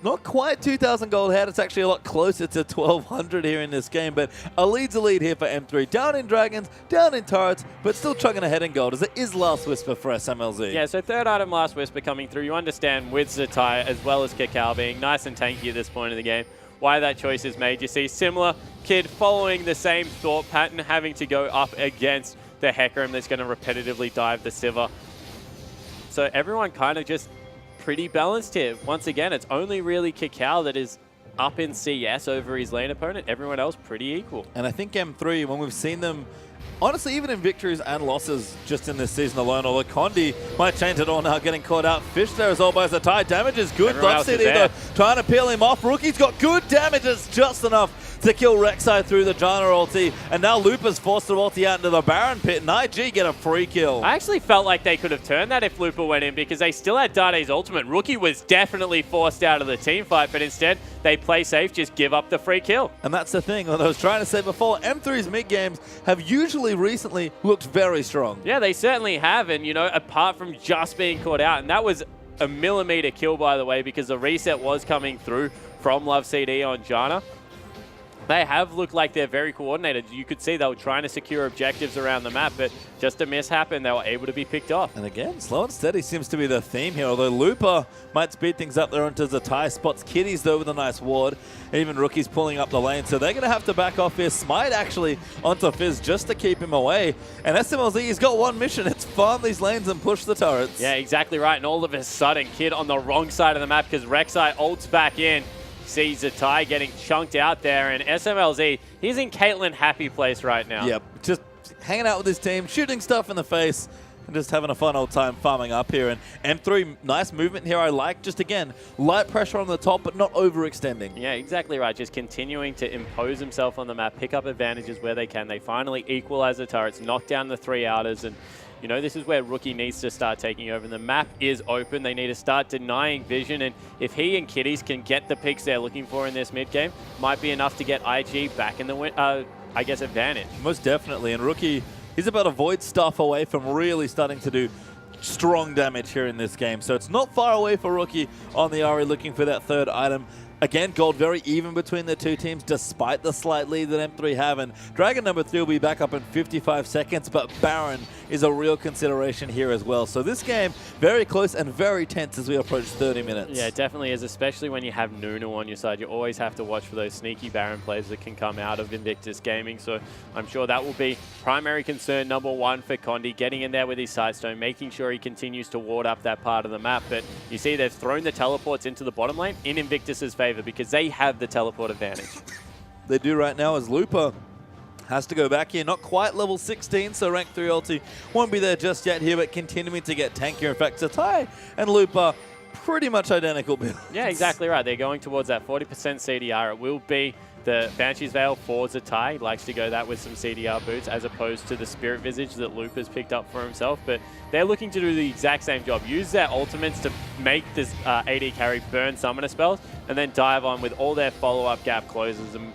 not quite 2,000 gold ahead. It's actually a lot closer to 1,200 here in this game, but a lead's a lead here for M3. Down in Dragons, down in Turrets, but still chugging ahead in gold as it is last Whisper for SMLZ. Yeah, so third item, last Whisper coming through. You understand with Zatai as well as Kakao being nice and tanky at this point in the game, why that choice is made. You see similar Kid following the same thought pattern, having to go up against the Hecarim that's going to repetitively dive the Sivir. So everyone kind of just pretty balanced here. Once again, it's only really Kakao that is up in CS over his lane opponent. Everyone else pretty equal. And I think M3, when we've seen them, honestly, even in victories and losses just in this season alone, although Condi might change it all now, getting caught out. Fish there as well by Zatai. Damage is good. Love City, though, trying to peel him off. Rookie's got good damage. It's just enough to kill Rek'Sai through the Janna ulti. And now Lupa's forced the ulti out into the Baron pit, and IG get a free kill. I actually felt like they could have turned that if Lupa went in, because they still had Dade's ultimate. Rookie was definitely forced out of the team fight, but instead they play safe, just give up the free kill. And that's the thing, what I was trying to say before, M3's mid games have usually recently looked very strong. Yeah, they certainly have, and you know, apart from just being caught out, and that was a millimeter kill, by the way, because the reset was coming through from Love CD on Janna. They have looked like they're very coordinated. You could see they were trying to secure objectives around the map, but just a mishap and they were able to be picked off. And again, slow and steady seems to be the theme here, although Lupa might speed things up there onto Zatai. Spots Kitties though with a nice ward. Even Rookie's pulling up the lane, so they're going to have to back off here. Smite actually onto Fizz just to keep him away. And SMLZ has got one mission, it's farm these lanes and push the turrets. Yeah, exactly right. And all of a sudden, Kid on the wrong side of the map because Rek'Sai ults back in. Sees Zatai getting chunked out there, and SMLZ, he's in Caitlyn happy place right now. Yep, just hanging out with his team, shooting stuff in the face, and just having a fun old time farming up here. And M3, nice movement here I like. Just again, light pressure on the top, but not overextending. Yeah, exactly right. Just continuing to impose himself on the map, pick up advantages where they can. They finally equalize the turrets, knock down the 3 outers, and you know, this is where Rookie needs to start taking over. The map is open. They need to start denying vision. And if he and Kitties can get the picks they're looking for in this mid game, might be enough to get IG back in the, I guess, advantage. Most definitely. And Rookie, he's about a void stuff away from really starting to do strong damage here in this game. So it's not far away for Rookie on the Ari looking for that third item. Again, gold very even between the two teams, despite the slight lead that M3 have. And Dragon number 3 will be back up in 55 seconds, but Baron is a real consideration here as well. So this game, very close and very tense as we approach 30 minutes. Yeah, it definitely is, especially when you have Nunu on your side. You always have to watch for those sneaky Baron plays that can come out of Invictus Gaming. So I'm sure that will be primary concern number 1 for Condi, getting in there with his Sidestone, making sure he continues to ward up that part of the map. But you see they've thrown the teleports into the bottom lane in Invictus's favor, because they have the teleport advantage. They do right now as Lupa has to go back here. Not quite level 16, so rank 3 ulti won't be there just yet here, but continuing to get tankier. In fact, Zatai and Lupa pretty much identical builds. Yeah, exactly right. They're going towards that 40% CDR. It will be the Banshee's Veil for Zatai. He likes to go that with some CDR boots as opposed to the Spirit Visage that Loop has picked up for himself. But they're looking to do the exact same job. Use their ultimates to make this AD carry burn summoner spells and then dive on with all their follow-up gap closes and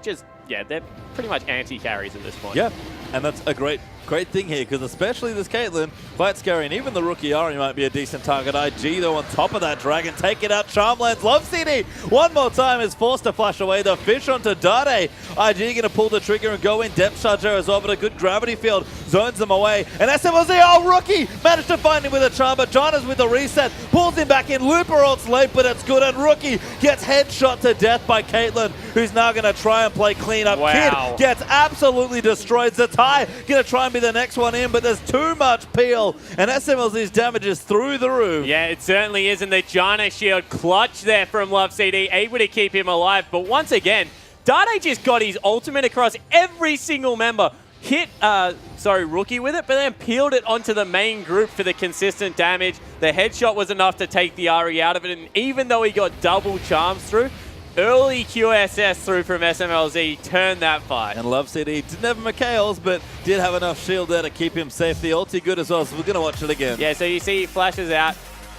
just, yeah, they're pretty much anti-carries at this point. Yeah, and that's a great thing here, because especially this Caitlyn, quite scary, and even the rookie Ari might be a decent target. IG, though, on top of that Dragon, take it out. Charmlands, Love CD, one more time is forced to flash away the fish onto Dade. IG going to pull the trigger and go in. Depth charge there as well, but a good gravity field zones them away. And SMLZ, oh, rookie, managed to find him with a charm, but Jonas with the reset, pulls him back in. Looper ults late, but it's good, and rookie gets headshot to death by Caitlyn, who's now going to try and play cleanup. Wow. Kid gets absolutely destroyed. Zatai going to try and be the next one in, but there's too much peel, and SMLZ's damage is through the roof. Yeah, it certainly is, and the Janna shield clutch there from Love CD, able to keep him alive. But once again, Dade just got his ultimate across every single member. Hit, Rookie with it, but then peeled it onto the main group for the consistent damage. The headshot was enough to take the Ari out of it, and even though he got double charms through, early QSS through from SMLZ turned that fight. And Love CD didn't have Mikhail's, but did have enough shield there to keep him safe. The ulti good as well, so we're going to watch it again. Yeah, so you see he flashes out.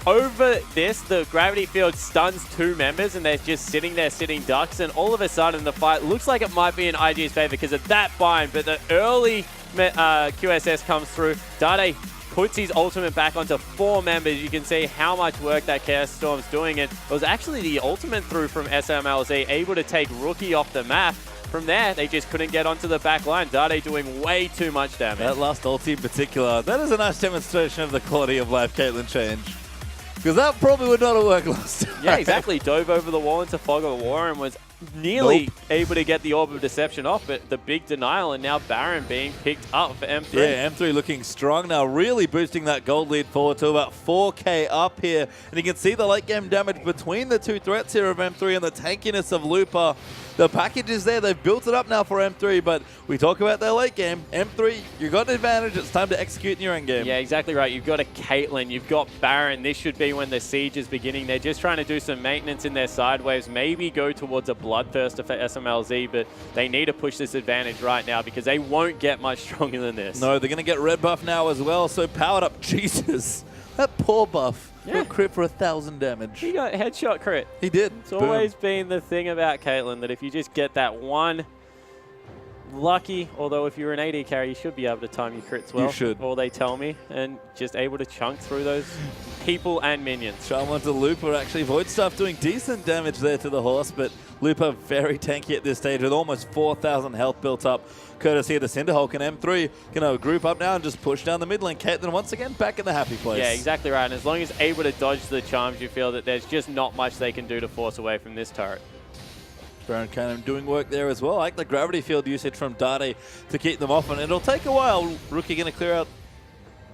Over this, the gravity field stuns two members, and they're just sitting there, sitting ducks, and all of a sudden the fight looks like it might be in IG's favor because of that bind, but the early QSS comes through. Dade puts his ultimate back onto 4 members. You can see how much work that Chaos Storm's doing, and it was actually the ultimate through from SMLZ, able to take Rookie off the map. From there, they just couldn't get onto the back line. Dade doing way too much damage. That last ulti in particular, that is a nice demonstration of the quality of life Caitlyn change. Because that probably would not have worked last time. Yeah, exactly. Dove over the wall into Fog of War and was nearly able to get the Orb of Deception off, but the big denial, and now Baron being picked up for M3. Yeah, M3 looking strong now, really boosting that gold lead forward to about 4K up here. And you can see the late game damage between the two threats here of M3 and the tankiness of Looper. The package is there. They've built it up now for M3, but we talk about their late game. M3, you've got an advantage. It's time to execute in your end game. Yeah, exactly right. You've got a Caitlyn. You've got Baron. This should be when the siege is beginning. They're just trying to do some maintenance in their side waves, maybe go towards a Bloodthirster for SMLZ, but they need to push this advantage right now because they won't get much stronger than this. No, they're going to get red buff now as well, so powered up. Jesus, that poor buff. Yeah. Crit for 1,000 damage. He got headshot crit. He did. It's always been the thing about Caitlyn that if you just get that one lucky, although if you're an AD carry, you should be able to time your crits well. You should. Or they tell me, and just able to chunk through those people and minions. Charmlands to Looper, actually. Void Staff doing decent damage there to the horse, but Looper very tanky at this stage with almost 4,000 health built up, courtesy of the Cinderhulk, and M3 going to group up now and just push down the mid lane. Caitlyn once again back in the happy place. Yeah, exactly right. And as long as able to dodge the charms, you feel that there's just not much they can do to force away from this turret. Baron kind of doing work there as well. I like the gravity field usage from Dade to keep them off, and it'll take a while. Rookie going to clear out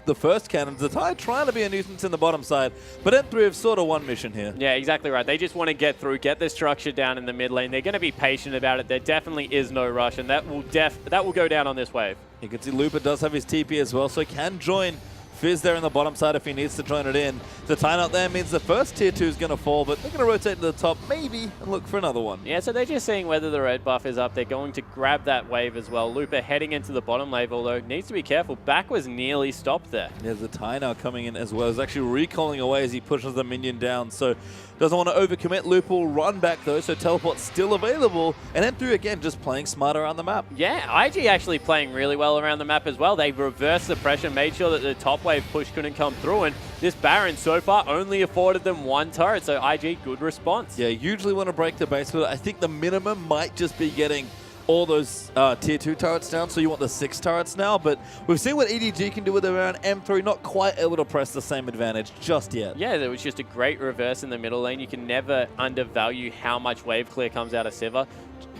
the first cannon. Zatai trying to be a nuisance in the bottom side, but M3 have sort of one mission here. Yeah, exactly right. They just want to get through, get the structure down in the mid lane. They're going to be patient about it. There definitely is no rush, and that will go down on this wave. You can see Looper does have his TP as well, so he can join Fizz there in the bottom side if he needs to join it in. The timeout there means the first tier 2 is going to fall, but they're going to rotate to the top maybe and look for another one. Yeah, so they're just seeing whether the red buff is up. They're going to grab that wave as well. Looper heading into the bottom wave, although needs to be careful. Back was nearly stopped there. There's a tie now coming in as well. He's actually recalling away as he pushes the minion down, so doesn't want to overcommit. Looper will run back though, so teleport's still available. And M3 again just playing smart around the map. Yeah, IG actually playing really well around the map as well. They reversed the pressure, made sure that the top wave push couldn't come through, and this Baron so far only afforded them 1 turret, so IG, good response. Yeah, usually want to break the base, but I think the minimum might just be getting all those tier 2 turrets down, so you want the 6 turrets now, but we've seen what EDG can do with around M3, not quite able to press the same advantage just yet. Yeah, there was just a great reverse in the middle lane. You can never undervalue how much wave clear comes out of Sivir.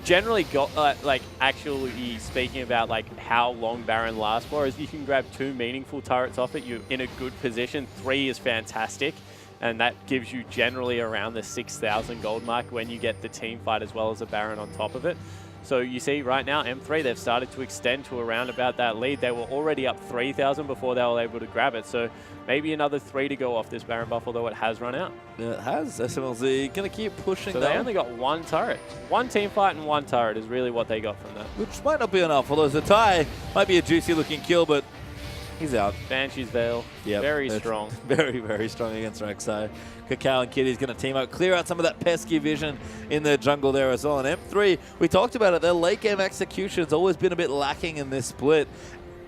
Generally, actually speaking about how long Baron lasts for, is you can grab 2 meaningful turrets off it. You're in a good position. 3 is fantastic. and that gives you generally around the 6,000 gold mark when you get the team fight as well as a Baron on top of it. So you see right now, M3, they've started to extend to around about that lead. They were already up 3,000 before they were able to grab it. So maybe another 3 to go off this Baron buff, although it has run out. Yeah, it has. SMLZ going to keep pushing. So they only got 1 turret. 1 team fight and 1 turret is really what they got from that. Which might not be enough, although Zatai might be a juicy looking kill, but he's out. Banshee's Veil, Yep, very strong. Very, very strong against Rek'Sai. Kakao and Kitty's going to team up, clear out some of that pesky vision in the jungle there as well. And M3, we talked about it, their late game execution's always been a bit lacking in this split.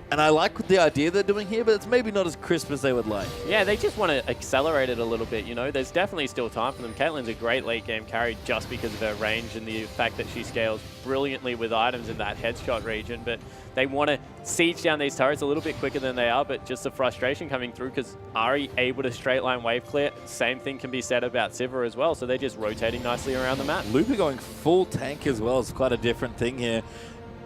And I like the idea they're doing here, but it's maybe not as crisp as they would like. Yeah, they just want to accelerate it a little bit, you know. There's definitely still time for them. Caitlyn's a great late game carry just because of her range and the fact that she scales brilliantly with items in that headshot region, but they want to siege down these turrets a little bit quicker than they are, but just the frustration coming through because Ari able to straight line wave clear. Same thing can be said about Sivir as well, so they're just rotating nicely around the map. Lupa going full tank as well is quite a different thing here.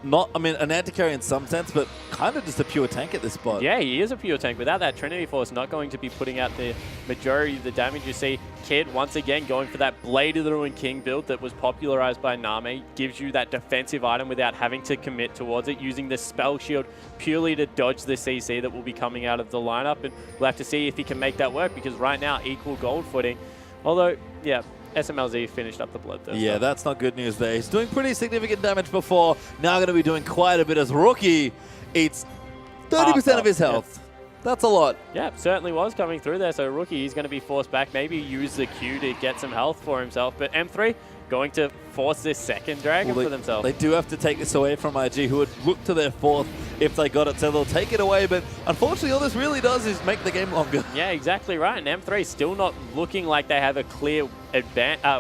Not, I mean, an anti-carry in some sense, but kind of just a pure tank at this spot. Yeah, he is a pure tank. Without that Trinity Force, not going to be putting out the majority of the damage. You see Kid, once again, going for that Blade of the Ruined King build that was popularized by Name. Gives you that defensive item without having to commit towards it, using the Spell Shield purely to dodge the CC that will be coming out of the lineup. And we'll have to see if he can make that work, because right now, equal gold footing. Although, yeah, SMLZ finished up the bloodthirst. Yeah, that's not good news there. He's doing pretty significant damage before. Now going to be doing quite a bit as Rookie eats 30% of his health. Yep. That's a lot. Yeah, certainly was coming through there. So Rookie, he's going to be forced back. Maybe use the Q to get some health for himself. But M3 going to force this second dragon for themselves. They do have to take this away from IG, who would look to their 4th if they got it. So they'll take it away. But unfortunately, all this really does is make the game longer. Yeah, exactly right. And M3 still not looking like they have a clear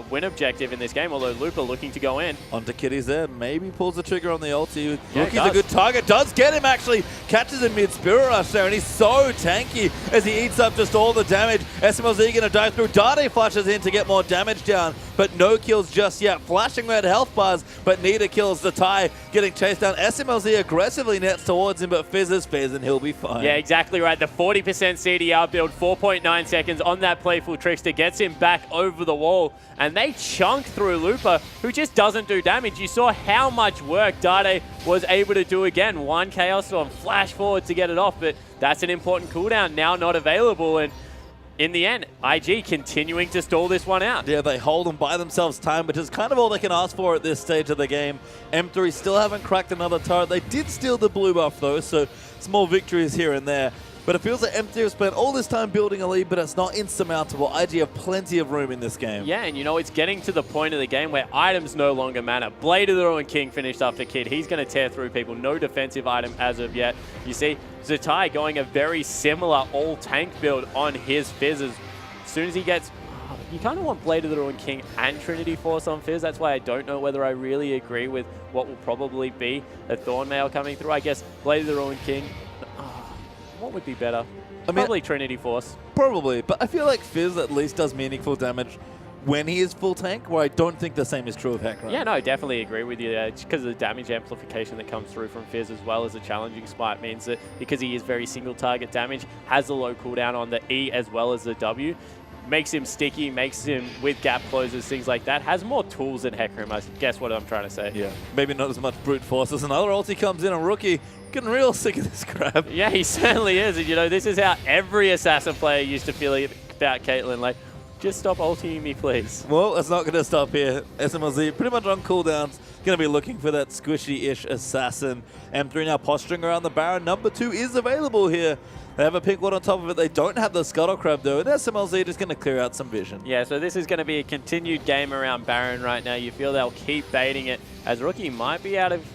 win objective in this game, although Lupa looking to go in. Onto Kitty's there, maybe pulls the trigger on the ulti. Yeah, Rookie's a good target, does get him actually, catches him mid-Spirit Rush there, and he's so tanky as he eats up just all the damage. SMLZ gonna dive through, Dade flashes in to get more damage down, but no kills just yet. Flashing red health bars, but neither kills the tie, getting chased down. SMLZ aggressively nets towards him, but fizzes, and he'll be fine. Yeah, exactly right. The 40% CDR build, 4.9 seconds on that Playful Trickster, gets him back over the wall, and they chunk through Lupa, who just doesn't do damage. You saw how much work Dade was able to do again. 1 Chaos Storm, flash forward to get it off, but that's an important cooldown now not available, and in the end, IG continuing to stall this one out. Yeah, they hold and buy themselves time, which is kind of all they can ask for at this stage of the game. M3 still haven't cracked another turret. They did steal the blue buff though, so small victories here and there. But it feels like M3 have spent all this time building a lead, but it's not insurmountable. IG have plenty of room in this game. Yeah, and you know, it's getting to the point of the game where items no longer matter. Blade of the Ruined King finished up for Kid. He's going to tear through people. No defensive item as of yet. You see, Zatai going a very similar all-tank build on his Fizzes. As soon as he gets... You kind of want Blade of the Ruined King and Trinity Force on Fizz. That's why I don't know whether I really agree with what will probably be a Thornmail coming through. I guess Blade of the Ruined King... What would be better? Probably Trinity Force. Probably, but I feel like Fizz at least does meaningful damage when he is full tank, where I don't think the same is true of Hecarim. Yeah, no, definitely agree with you there. Because of the damage amplification that comes through from Fizz, as well as the challenging spike, means that because he is very single target damage, has a low cooldown on the E as well as the W, makes him sticky, makes him with gap closes, things like that. Has more tools than Hecarim, I guess what I'm trying to say. Yeah, maybe not as much brute force as another ulti comes in, and Rookie getting real sick of this crap. Yeah, he certainly is. And you know, this is how every Assassin player used to feel about Caitlyn. Like, just stop ulting me, please. Well, it's not going to stop here. SMLZ pretty much on cooldowns. Going to be looking for that squishy-ish Assassin. M3 now posturing around the Baron. Number 2 is available here. They have a pink one on top of it. They don't have the Scuttle Crab, though. And SMLZ just going to clear out some vision. Yeah, so this is going to be a continued game around Baron right now. You feel they'll keep baiting it, as Rookie might be out of...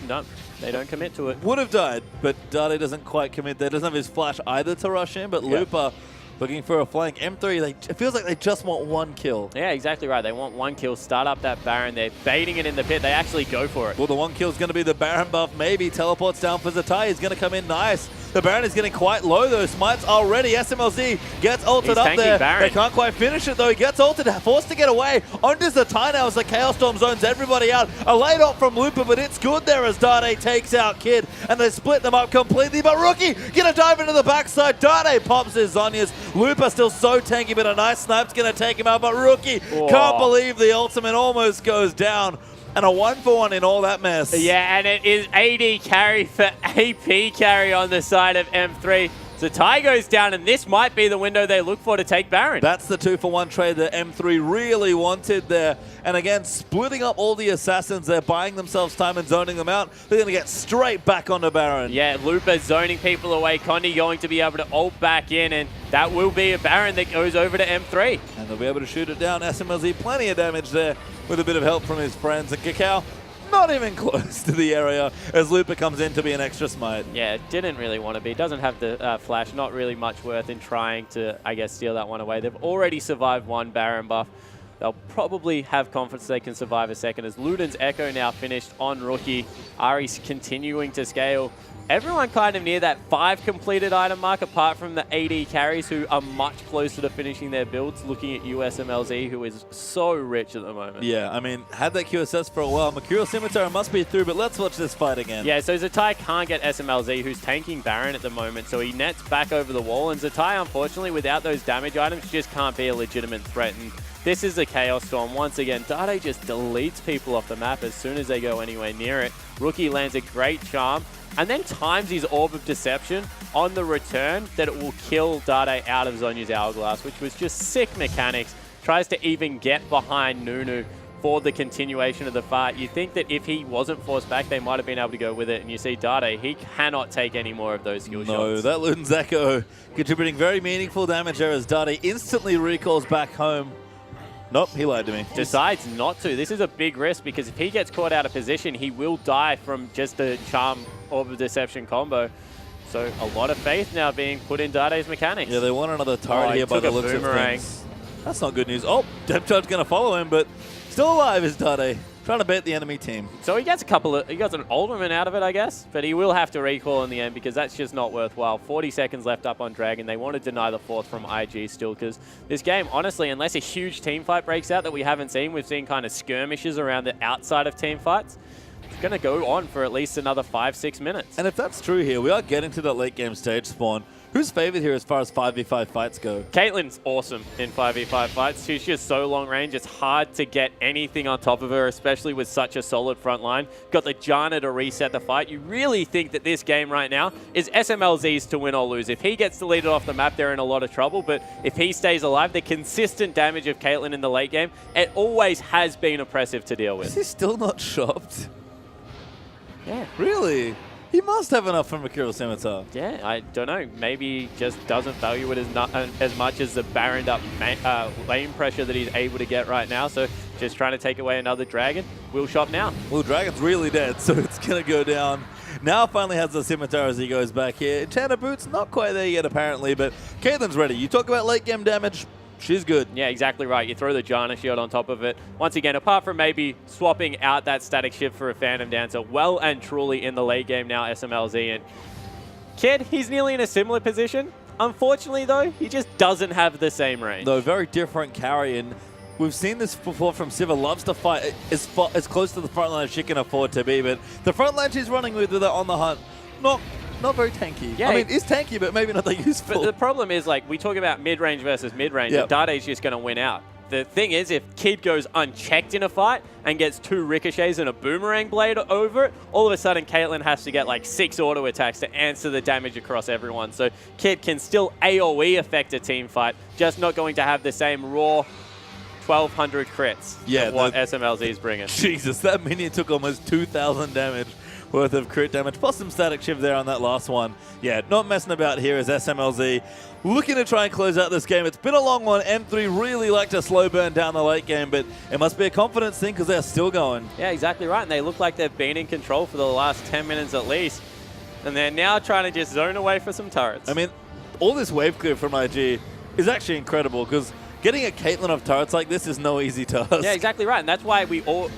No, they don't commit to it. Would have died, but Dade doesn't quite commit there. Doesn't have his flash either to rush in, but yeah. Lupa looking for a flank. M3, it feels like they just want 1 kill. Yeah, exactly right. They want 1 kill, start up that Baron. They're baiting it in the pit. They actually go for it. Well, the 1 kill is going to be the Baron buff. Maybe teleports down for Zatai. He's going to come in nice. The Baron is getting quite low though. Smites are ready. SMLZ gets ulted up there. Baron. They can't quite finish it though. He gets ulted, forced to get away. Onto the tie now as the Chaos Storm zones everybody out. A late ult from Looper, but it's good there as Dade takes out Kid, and they split them up completely. But Rookie gonna dive into the backside. Dade pops his Zhonya's. Looper still so tanky, but a nice snipe's gonna take him out. But Rookie can't believe the ultimate almost goes down. And a 1-for-1 in all that mess. Yeah, and it is AD carry for AP carry on the side of M3. So Ty goes down, and this might be the window they look for to take Baron. That's the 2-for-1 trade that M3 really wanted there. And again, splitting up all the assassins, they're buying themselves time and zoning them out. They're going to get straight back onto Baron. Yeah, Looper zoning people away. Condi going to be able to ult back in, and that will be a Baron that goes over to M3. And they'll be able to shoot it down. SMLZ, plenty of damage there with a bit of help from his friends. And Kakao, not even close to the area as Looper comes in to be an extra smite. Yeah, didn't really want to be. Doesn't have the flash. Not really much worth in trying to, I guess, steal that one away. They've already survived one Baron buff. They'll probably have confidence they can survive a second as Luden's Echo now finished on Rookie. Ari's continuing to scale. Everyone kind of near that 5 completed item mark, apart from the AD carries who are much closer to finishing their builds, looking at USMLZ, who is so rich at the moment. Yeah, I mean, had that QSS for a while. Mercurial Scimitar must be through, but let's watch this fight again. Yeah, so Zatai can't get SMLZ, who's tanking Baron at the moment, so he nets back over the wall, and Zatai, unfortunately, without those damage items, just can't be a legitimate threat. And this is a Chaos Storm. Once again, Dade just deletes people off the map as soon as they go anywhere near it. Rookie lands a great charm, and then times his Orb of Deception on the return that it will kill Dade out of Zhonya's Hourglass, which was just sick mechanics. Tries to even get behind Nunu for the continuation of the fight. You think that if he wasn't forced back, they might have been able to go with it, and you see Dade, he cannot take any more of those skill shots. No, that Luden's Echo contributing very meaningful damage there as Dade instantly recalls back home. Nope, he lied to me. Decides not to. This is a big risk because if he gets caught out of position, he will die from just the Charm Orb of Deception combo. So a lot of faith now being put in Dade's mechanics. Yeah, they want another turret here by the looks of things. That's not good news. Oh, Depth Charge's going to follow him, but still alive is Dade. Trying to bait the enemy team. So he gets he gets an Alderman out of it, I guess, but he will have to recall in the end because that's just not worthwhile. 40 seconds left up on Dragon. They want to deny the 4th from IG still because this game, honestly, unless a huge team fight breaks out that we haven't seen, we've seen kind of skirmishes around the outside of team fights. It's going to go on for at least another 5-6 minutes. And if that's true here, we are getting to that late game stage spawn. Who's favored here as far as 5v5 fights go? Caitlyn's awesome in 5v5 fights. She's just so long range. It's hard to get anything on top of her, especially with such a solid front line. Got the Janna to reset the fight. You really think that this game right now is SMLZ's to win or lose. If he gets deleted off the map, they're in a lot of trouble. But if he stays alive, the consistent damage of Caitlyn in the late game, it always has been oppressive to deal with. Is he still not shopped? Yeah. Really? He must have enough from Mercurial Scimitar. Yeah, I don't know. Maybe he just doesn't value it as much as the Baroned up lane pressure that he's able to get right now. So just trying to take away another Dragon. Will shop now. Well, Dragon's really dead, so it's going to go down. Now finally has the Scimitar as he goes back here. Enchanted Boots, not quite there yet apparently, but Caitlyn's ready. You talk about late game damage. She's good. Yeah, exactly right. You throw the Janna shield on top of it. Once again, apart from maybe swapping out that static shift for a Phantom Dancer, well and truly in the late game now, SMLZ. And Kid, he's nearly in a similar position. Unfortunately, though, he just doesn't have the same range. No, very different carry. And we've seen this before from Siva. Loves to fight as close to the front line as she can afford to be. But the front line she's running with her on the hunt, not very tanky. Yeah, I mean, it's tanky, but maybe not that useful. But the problem is, like, we talk about mid-range versus mid-range, and Dade's just going to win out. The thing is, if Kid goes unchecked in a fight and gets 2 ricochets and a boomerang blade over it, all of a sudden Caitlyn has to get like 6 auto attacks to answer the damage across everyone. So Kid can still AoE affect a team fight, just not going to have the same raw 1,200 crits of what SMLZ is bringing. Jesus, that minion took almost 2,000 damage worth of crit damage, plus some static shift there on that last one. Yeah, not messing about here as SMLZ looking to try and close out this game. It's been a long one. M3 really like to slow burn down the late game, but it must be a confidence thing because they're still going. Yeah, exactly right. And they look like they've been in control for the last 10 minutes at least. And they're now trying to just zone away for some turrets. I mean, all this wave clear from IG is actually incredible because getting a Caitlyn of turrets like this is no easy task. Yeah, exactly right. And that's why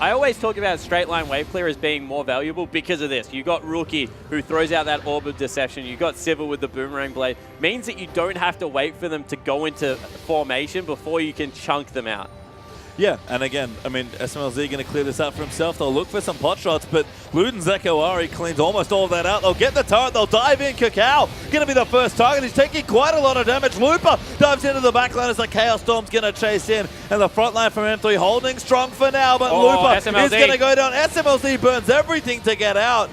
I always talk about straight line wave clear as being more valuable because of this. You got Rookie who throws out that Orb of Deception. You got Civil with the Boomerang Blade. Means that you don't have to wait for them to go into formation before you can chunk them out. Yeah, and again, I mean, SMLZ going to clear this out for himself. They'll look for some pot shots, but Luden's Zekowari cleans almost all of that out. They'll get the turret, they'll dive in. Cacao going to be the first target. He's taking quite a lot of damage. Looper dives into the backline as the Chaos Storm's going to chase in. And the front line from M3 holding strong for now, but Looper is going to go down. SMLZ burns everything to get out.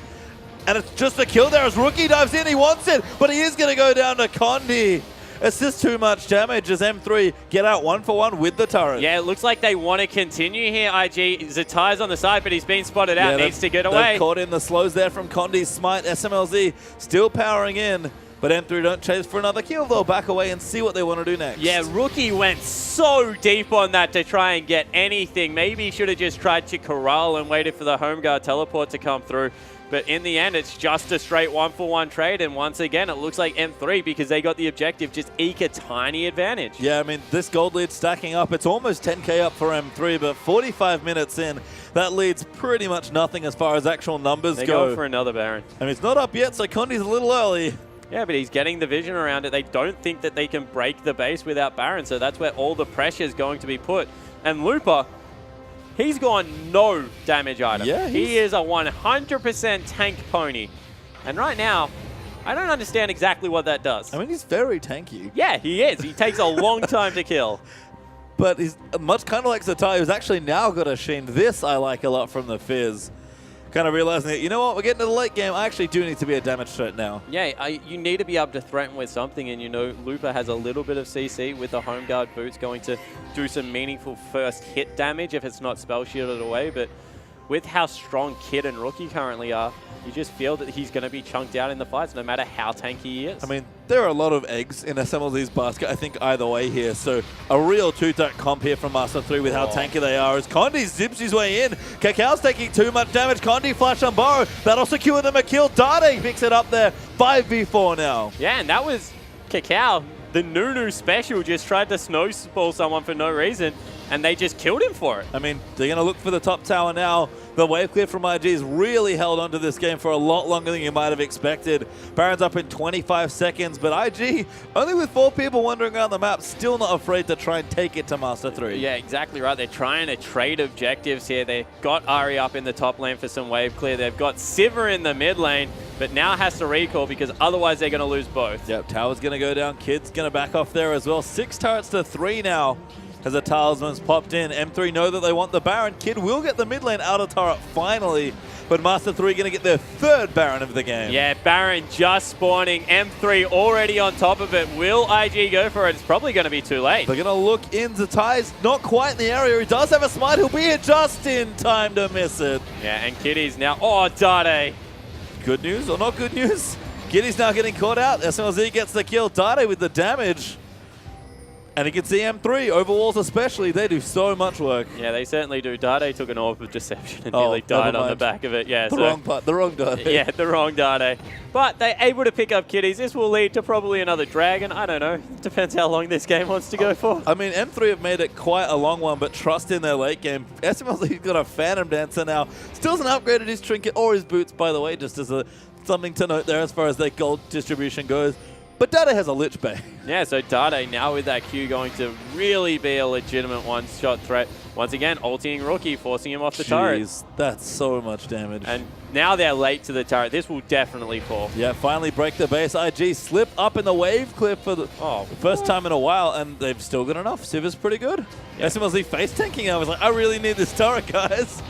And it's just a kill there as Rookie dives in. He wants it, but he is going to go down to Condi. It's just too much damage as M3 get out 1-for-1 with the turret. Yeah, it looks like they want to continue here, IG. Zatai's on the side, but he's been spotted out, needs to get away. They've caught in the slows there from Condi's smite. SMLZ still powering in, but M3 don't chase for another kill. They'll back away and see what they want to do next. Yeah, Rookie went so deep on that to try and get anything. Maybe he should have just tried to corral and waited for the home guard teleport to come through. But in the end, it's just a straight 1-for-1 trade. And once again, it looks like M3, because they got the objective, just eke a tiny advantage. Yeah, I mean, this gold lead stacking up. It's almost 10k up for M3, but 45 minutes in, that lead's pretty much nothing as far as actual numbers go. They go for another Baron. I mean, it's not up yet, so Condi's a little early. Yeah, but he's getting the vision around it. They don't think that they can break the base without Baron, so that's where all the pressure is going to be put. And Looper, he's gone no damage item. Yeah, he is a 100% tank pony. And right now, I don't understand exactly what that does. I mean, he's very tanky. Yeah, he is. He takes a long time to kill. But he's much kind of like Zatai, who's actually now got a Sheen. This I like a lot from the Fizz. Kind of realizing that, you know what, we're getting to the late game. I actually do need to be a damage threat now. Yeah, you need to be able to threaten with something, and you know, Looper has a little bit of CC with the home guard boots going to do some meaningful first hit damage if it's not spell shielded away, but with how strong Kid and Rookie currently are, you just feel that he's going to be chunked out in the fights no matter how tanky he is. I mean, there are a lot of eggs in SMLZ's basket, I think, either way here. So a real two-tone comp here from Master3 with how tanky they are. As Condi zips his way in, Cacao's taking too much damage. Condi flash on Burrow. That'll secure them a kill. Dade picks it up there. 5v4 now. Yeah, and that was Cacao. The Nunu special just tried to snowball someone for no reason, and they just killed him for it. I mean, they're going to look for the top tower now. The wave clear from IG has really held onto this game for a lot longer than you might have expected. Baron's up in 25 seconds, but IG, only with 4 people wandering around the map, still not afraid to try and take it to Master3. Yeah, exactly right. They're trying to trade objectives here. They got Ari up in the top lane for some wave clear. They've got Sivir in the mid lane, but now has to recall because otherwise they're going to lose both. Yep, tower's going to go down. Kid's going to back off there as well. 6 turrets to 3 now. As a talisman's popped in. M3 know that they want the Baron. Kid will get the mid lane out of turret finally, but Master3 going to get their 3rd Baron of the game. Yeah, Baron just spawning. M3 already on top of it. Will IG go for it? It's probably going to be too late. They're going to look in. Zatai's not quite in the area. He does have a smite. He'll be here just in time to miss it. Yeah, and Kitty's now... Oh, Dade. Good news or not good news? Kitty's now getting caught out. SMLZ gets the kill. Dade with the damage. And you can see M3, over walls especially, they do so much work. Yeah, they certainly do. Dade took an Orb of Deception and nearly died on the back of it. Yeah, the wrong Dade. Yeah, the wrong Dade. But they're able to pick up kitties. This will lead to probably another Dragon. I don't know. Depends how long this game wants to go for. I mean, M3 have made it quite a long one, but trust in their late game. SMLZ's got a Phantom Dancer now. Still hasn't upgraded his trinket or his boots, by the way, just as something to note there as far as their gold distribution goes. But Dade has a Lich Bay. Yeah, so Dade now with that Q going to really be a legitimate one-shot threat. Once again, ulting Rookie, forcing him off the turret. That's so much damage. And now they're late to the turret. This will definitely fall. Yeah, finally break the base. IG slip up in the wave clip for the first time in a while, and they've still got enough. Sivir's pretty good. Yeah. SMLZ face tanking. I was like, I really need this turret, guys.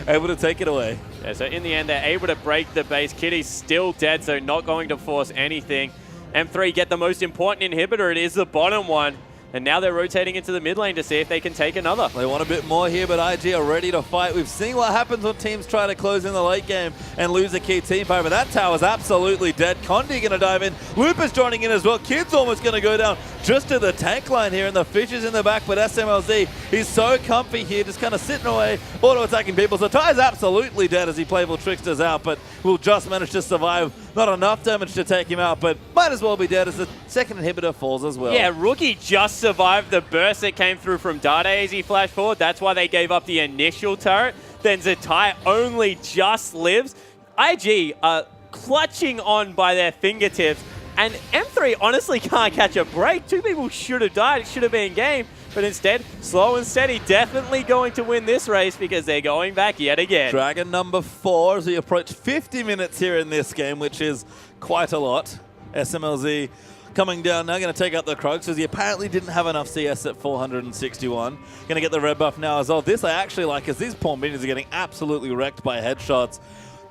Able to take it away. Yeah, so in the end, they're able to break the base. Kitty's still dead, so not going to force anything. M3 get the most important inhibitor. It is the bottom one. And now they're rotating into the mid lane to see if they can take another. They want a bit more here, but IG are ready to fight. We've seen what happens when teams try to close in the late game and lose a key team fight, but that tower's absolutely dead. Condi going to dive in. Looper's joining in as well. Kid's almost going to go down. just to the tank line here, and the fish is in the back, but SMLZ, he's so comfy here, just kind of sitting away, auto-attacking people. So Ty's absolutely dead as he Playful Tricksters out, but will just manage to survive. Not enough damage to take him out, but might as well be dead as the second inhibitor falls as well. Yeah, Rookie just survived the burst that came through from Dade as he flashed forward. That's why they gave up the initial turret. Then Zatai only just lives. IG are clutching on by their fingertips, and M3 honestly can't catch a break. Two people should have died. It should have been game. But instead, slow and steady, definitely going to win this race because they're going back yet again. Dragon number 4 as we approach 50 minutes here in this game, which is quite a lot. SMLZ coming down now, going to take out the Krugs because he apparently didn't have enough CS at 461. Going to get the red buff now as well. This I actually like as these poor minions are getting absolutely wrecked by headshots.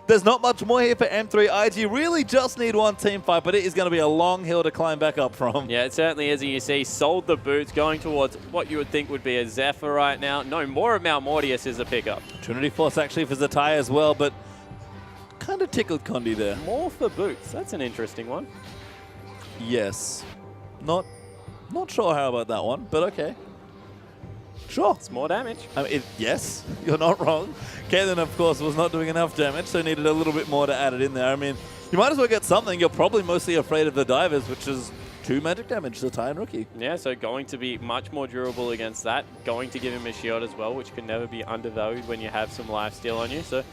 There's not much more here for M3. IG really just need one team fight, but it is going to be a long hill to climb back up from. Yeah, it certainly is. And you see, sold the boots, going towards what you would think would be a Zephyr right now. No, more of Mount Mortius is a pickup. Trinity Force actually for Zatai as well, but kind of tickled Condi there. More for boots. That's an interesting one. Yes. Not sure how about that one, but okay. Sure. It's more damage. I mean, yes, you're not wrong. Caitlyn, of course, was not doing enough damage, so needed a little bit more to add it in there. I mean, you might as well get something. You're probably mostly afraid of the divers, which is 2 magic damage to Ty and Rookie. Yeah, so going to be much more durable against that. Going to give him a shield as well, which can never be undervalued when you have some lifesteal on you. So,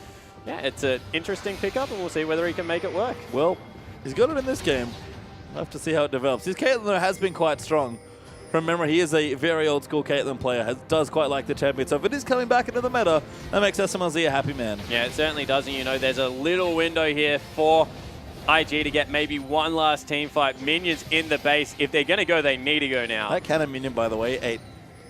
yeah, it's an interesting pickup, and we'll see whether he can make it work. Well, he's got it in this game. We'll have to see how it develops. His Caitlyn, though, has been quite strong. From memory, he is a very old-school Caitlyn player, does quite like the champion. So if it is coming back into the meta, that makes SMLZ a happy man. Yeah, it certainly does. And, you know, there's a little window here for IG to get maybe one last team fight. Minions in the base. If they're going to go, they need to go now. That cannon minion, by the way, ate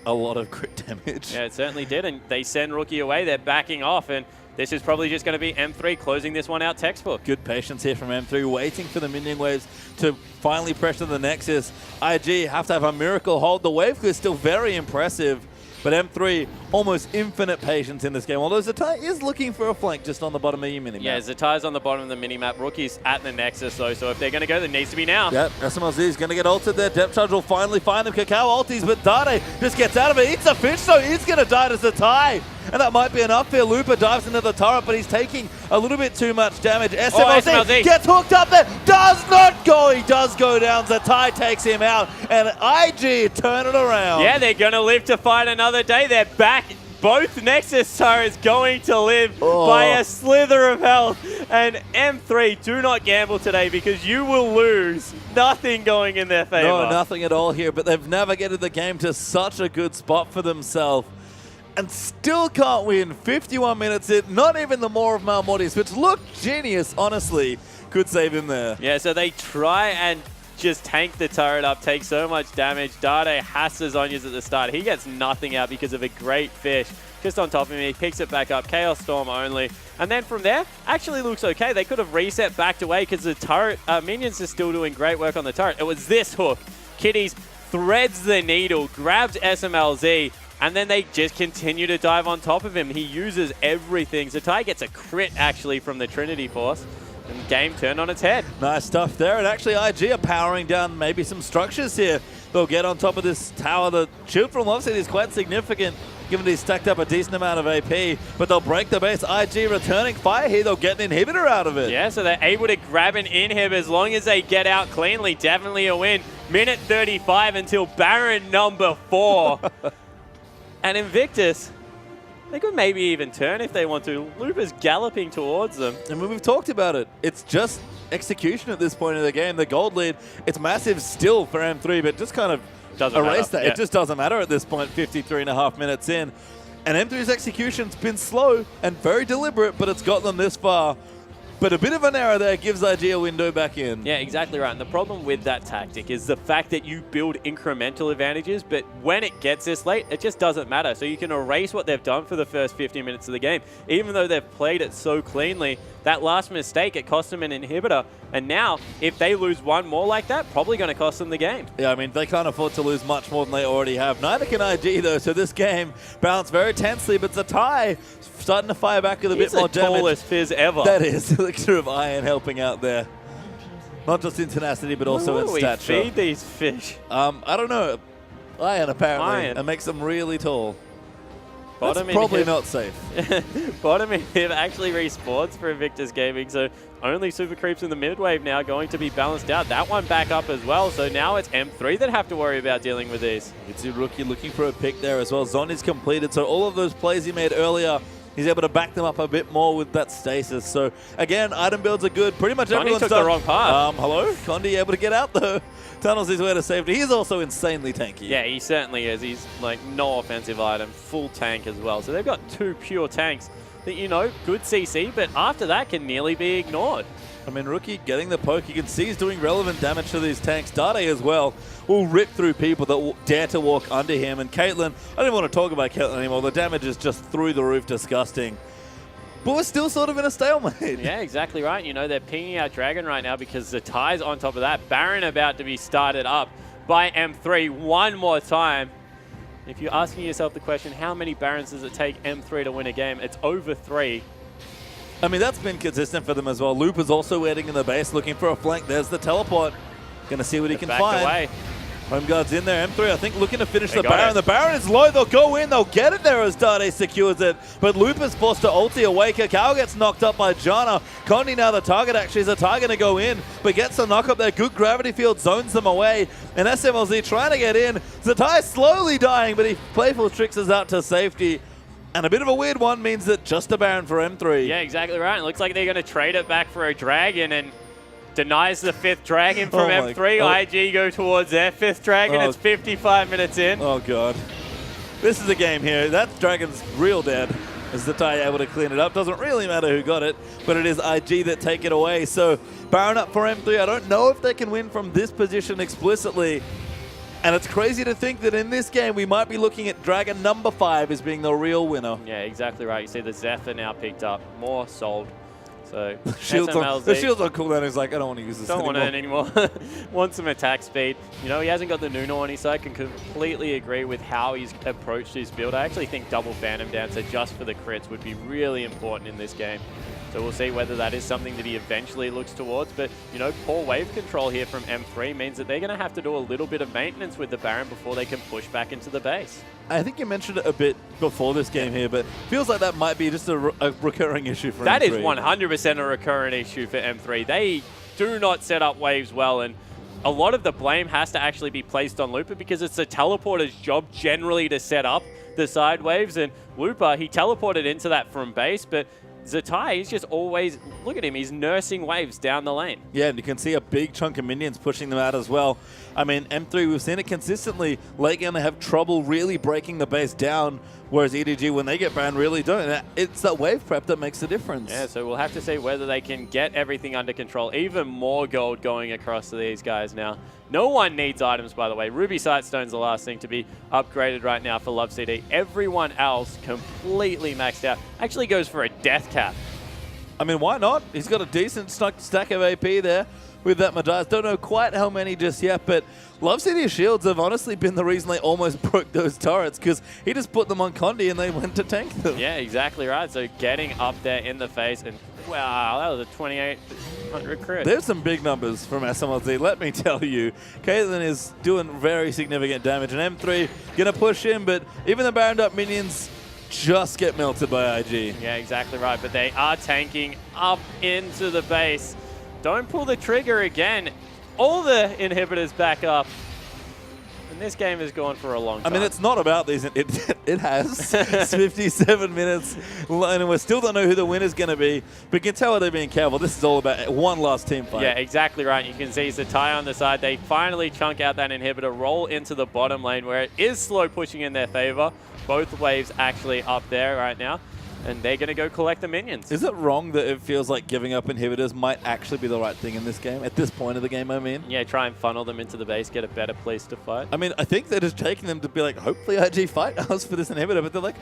a lot of crit damage. Yeah, it certainly did. And they send Rookie away. They're backing off. And this is probably just going to be M3 closing this one out textbook. Good patience here from M3, waiting for the minion waves to finally pressure the Nexus. IG have to have a miracle hold. The wave is still very impressive, but M3 almost infinite patience in this game. Although Zatai is looking for a flank just on the bottom of your minimap. Yeah, Zatai's on the bottom of the minimap. Rookie's at the Nexus though, so if they're going to go, there needs to be now. Yep, SMLZ is going to get ulted there. Depth Charge will finally find them. Cacao ulties, but Dade just gets out of it. Eats a fish, so he's going to die to Zatai. And that might be enough here. Looper dives into the turret, but he's taking a little bit too much damage. SMLZ gets hooked up there. Does not go. He does go down. Zatai takes him out. And IG turn it around. Yeah, they're going to live to fight another day. They're back. Both Nexus turrets going to live by a slither of health. And M3, do not gamble today because you will lose. Nothing going in their favor. No, nothing at all here. But they've navigated the game to such a good spot for themselves. And still can't win. 51 minutes in. Not even the Maw of Mount Mortius, which looked genius, honestly, could save him there. Yeah, so they try and just tank the turret up, take so much damage. Dade has his Zonyas at the start. He gets nothing out because of a great fish. Just on top of him, he picks it back up. Chaos Storm only. And then from there, actually looks okay. They could have reset backed away because the turret, minions are still doing great work on the turret. It was this hook. Kitties threads the needle, grabs SMLZ, and then they just continue to dive on top of him. He uses everything. Zatai gets a crit, actually, from the Trinity Force. And game turned on its head. Nice stuff there. And actually, IG are powering down maybe some structures here. They'll get on top of this tower. The shield from Lovesight is quite significant, given he's stacked up a decent amount of AP. But they'll break the base. IG returning fire here. They'll get an inhibitor out of it. Yeah, so they're able to grab an inhib as long as they get out cleanly. Definitely a win. Minute 35 until Baron number 4. And Invictus, they could maybe even turn if they want to. Looper's galloping towards them. And we've talked about it. It's just execution at this point in the game. The gold lead, it's massive still for M3, but just kind of erase that. Yeah. It just doesn't matter at this point, 53.5 minutes in. And M3's execution's been slow and very deliberate, but it's got them this far. But a bit of an error there gives IG a window back in. Yeah, exactly right. And the problem with that tactic is the fact that you build incremental advantages, but when it gets this late, it just doesn't matter. So you can erase what they've done for the first 50 minutes of the game. Even though they've played it so cleanly, that last mistake, it cost them an inhibitor. And now, if they lose one more like that, probably going to cost them the game. Yeah, I mean, they can't afford to lose much more than they already have. Neither can IG, though. So this game balanced very tensely, but Zatai starting to fire back with a bit more damage. He's the tallest Fizz ever. That is. Elixir of Iron helping out there. not just in tenacity, but also in What do we stature. feed these fish? I don't know. Iron, apparently. Iron. It makes them really tall. Bottom That's probably inhib- not safe. Bottom inhib actually respawns for Invictus Gaming, so only super creeps in the mid wave now going to be balanced out. That one back up as well, so now it's M3 that have to worry about dealing with these. It's a rookie looking for a pick there as well. Zon is completed, so all of those plays he made earlier, he's able to back them up a bit more with that stasis. So again, item builds are good. Pretty much Condi everyone's took done. the wrong path. Hello? Condi able to get out though. Tunnels his way to safety. He's also insanely tanky. Yeah, he certainly is. He's like no offensive item, full tank as well. So they've got 2 pure tanks that, you know, good CC, but after that can nearly be ignored. I mean, Rookie getting the poke. You can see he's doing relevant damage to these tanks. Dade as well will rip through people that will dare to walk under him. And Caitlyn, I don't want to talk about Caitlyn anymore. The damage is just through the roof disgusting. But we're still sort of in a stalemate. Yeah, exactly right. You know, they're pinging out Dragon right now because the tie's on top of that. Baron about to be started up by M3 one more time. If you're asking yourself the question, how many Barons does it take M3 to win a game? It's over 3. I mean, that's been consistent for them as well. Loop is also waiting in the base, looking for a flank. There's the teleport. Going to see what he can Backed find. away. Home guard's in there. M3, I think, looking to finish the got Baron. it. The Baron is low. They'll go in. They'll get it there as Dade secures it. But Loop is forced to ulti away. Kakao gets knocked up by Jana. Condi now the target, actually. Is the target to go in, but gets the knock up there. Good gravity field zones them away. And SMLZ trying to get in. Zatai slowly dying, but he playful tricks us out to safety. And a bit of a weird one means that just a Baron for M3. Yeah, exactly right. It looks like they're going to trade it back for a Dragon and denies the 5th Dragon from Oh my M3. God. IG go towards their 5th Dragon. Oh. It's 55 minutes in. Oh, God. This is a game here. That Dragon's real dead. Is Zatai able to clean it up? Doesn't really matter who got it, but it is IG that take it away. So Baron up for M3. I don't know if they can win from this position explicitly. And it's crazy to think that in this game, we might be looking at Dragon number 5 as being the real winner. Yeah, exactly right. You see the Zephyr now picked up. More sold. So Shield's on, SMLZ the shield's on cooldown. He's like, I don't want to use this don't anymore. want it anymore. Want some attack speed. You know, he hasn't got the Nuno on his side. Can completely agree with how he's approached his build. I actually think double Phantom Dancer just for the crits would be really important in this game. So we'll see whether that is something that he eventually looks towards. But, you know, poor wave control here from M3 means that they're going to have to do a little bit of maintenance with the Baron before they can push back into the base. I think you mentioned it a bit before this game here, but feels like that might be just a recurring issue for That M3. is 100% a recurrent issue for M3. They do not set up waves well, and a lot of the blame has to actually be placed on Looper because it's the teleporter's job generally to set up the side waves, and Looper, he teleported into that from base, but Zatai, he's just always, look at him, he's nursing waves down the lane. Yeah, and you can see a big chunk of minions pushing them out as well. I mean, M3, we've seen it consistently. Late game, they have trouble really breaking the base down, whereas EDG, when they get banned, really don't. It's that wave prep that makes the difference. Yeah, so we'll have to see whether they can get everything under control. Even more gold going across to these guys now. No one needs items, by the way. Ruby Sightstone's the last thing to be upgraded right now for Love CD. Everyone else completely maxed out. Actually goes for a death cap. I mean, why not? He's got a decent stack of AP there with that Madias. Don't know quite how many just yet, but Love City shields have honestly been the reason they almost broke those turrets because he just put them on Condi and they went to tank them. Yeah, exactly right. So getting up there in the face, and wow, that was a 2,800 crit. There's some big numbers from SMLZ, let me tell you. Caitlyn is doing very significant damage, and M3 going to push in, but even the Baroned up minions just get melted by IG. Yeah, exactly right. But they are tanking up into the base. Don't pull the trigger again. All the inhibitors back up. And this game has gone for a long time. I mean, it's not about these. It has. It's 57 minutes, and we still don't know who the winner's going to be. But you can tell they're being careful. This is all about one last team fight. Yeah, exactly right. You can see Zatai on the side. They finally chunk out that inhibitor, roll into the bottom lane where it is slow pushing in their favor. Both waves actually up there right now. And they're going to go collect the minions. Is it wrong that it feels like giving up inhibitors might actually be the right thing in this game? At this point of the game, I mean? Yeah, try and funnel them into the base, get a better place to fight. I mean, I think they're just taking them to be like, hopefully IG fight us for this inhibitor, but they're like,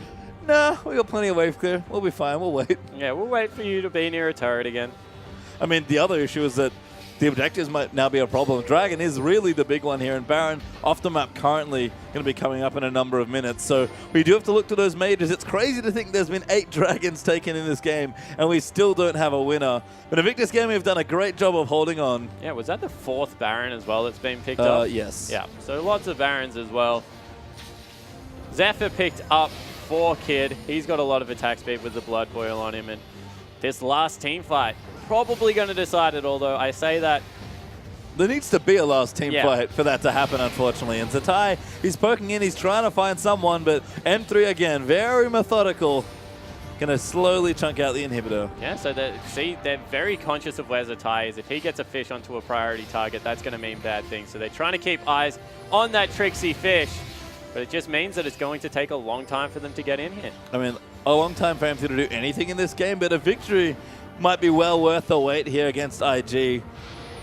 nah, we got plenty of wave clear. We'll be fine. We'll wait. Yeah, we'll wait for you to be near a turret again. I mean, the other issue is that the objectives might now be a problem. Dragon is really the big one here, and Baron off the map currently going to be coming up in a number of minutes. So we do have to look to those majors. It's crazy to think there's been 8 dragons taken in this game, and we still don't have a winner. But Invictus Gaming have done a great job of holding on. Yeah, was that the 4th Baron as well that's been picked up? Yes. Yeah, so lots of Barons as well. Zephyr picked up for Kid. He's got a lot of attack speed with the Blood Boil on him, and this last team fight probably going to decide it, although I say that there needs to be a last team fight for that to happen, unfortunately. And Zatai, he's poking in, he's trying to find someone, but M3 again, very methodical. Going to slowly chunk out the inhibitor. Yeah, so they're very conscious of where Zatai is. If he gets a fish onto a priority target, that's going to mean bad things. So they're trying to keep eyes on that tricksy fish, but it just means that it's going to take a long time for them to get in here. I mean, a long time for M3 to do anything in this game, but a victory might be well worth the wait here against IG.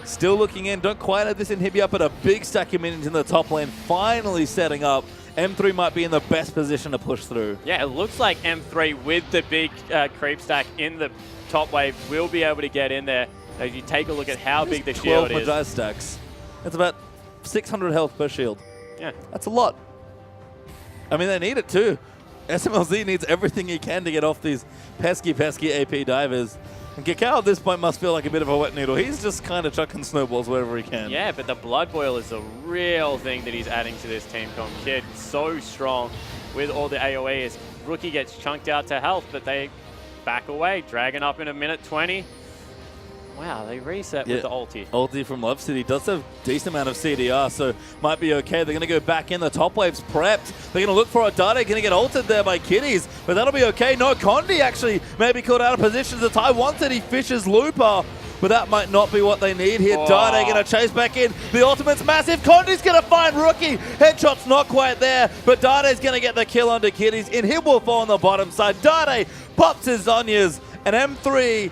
Still looking in, don't quite have this inhibi up, but a big stack of minions in the top lane finally setting up. M3 might be in the best position to push through. Yeah, it looks like M3 with the big creep stack in the top wave will be able to get in there. As you take a look at how big the shield is. 12 Magi stacks. That's about 600 health per shield. Yeah. That's a lot. I mean, they need it too. SMLZ needs everything he can to get off these pesky AP divers. And Kakao at this point must feel like a bit of a wet noodle. He's just kind of chucking snowballs wherever he can. Yeah, but the Blood Boil is a real thing that he's adding to this team comp. Kid so strong with all the AoEs. Rookie gets chunked out to health, but they back away. Dragon up in a minute 20. Wow, they reset with the ulti. Ulti from Love City does have a decent amount of CDR, so might be okay. They're going to go back in. The top wave's prepped. They're going to look for a Dade. Going to get ulted there by Kitties, but that'll be okay. No, Condi actually may be caught out of position. Zatai wants it. He fishes Looper, but that might not be what they need here. Oh. Dade going to chase back in. The ultimate's massive. Condi's going to find Rookie. Headshot's not quite there, but Dade's going to get the kill onto Kitties. Inhib will fall on the bottom side. Dade pops his Zonyas, and M3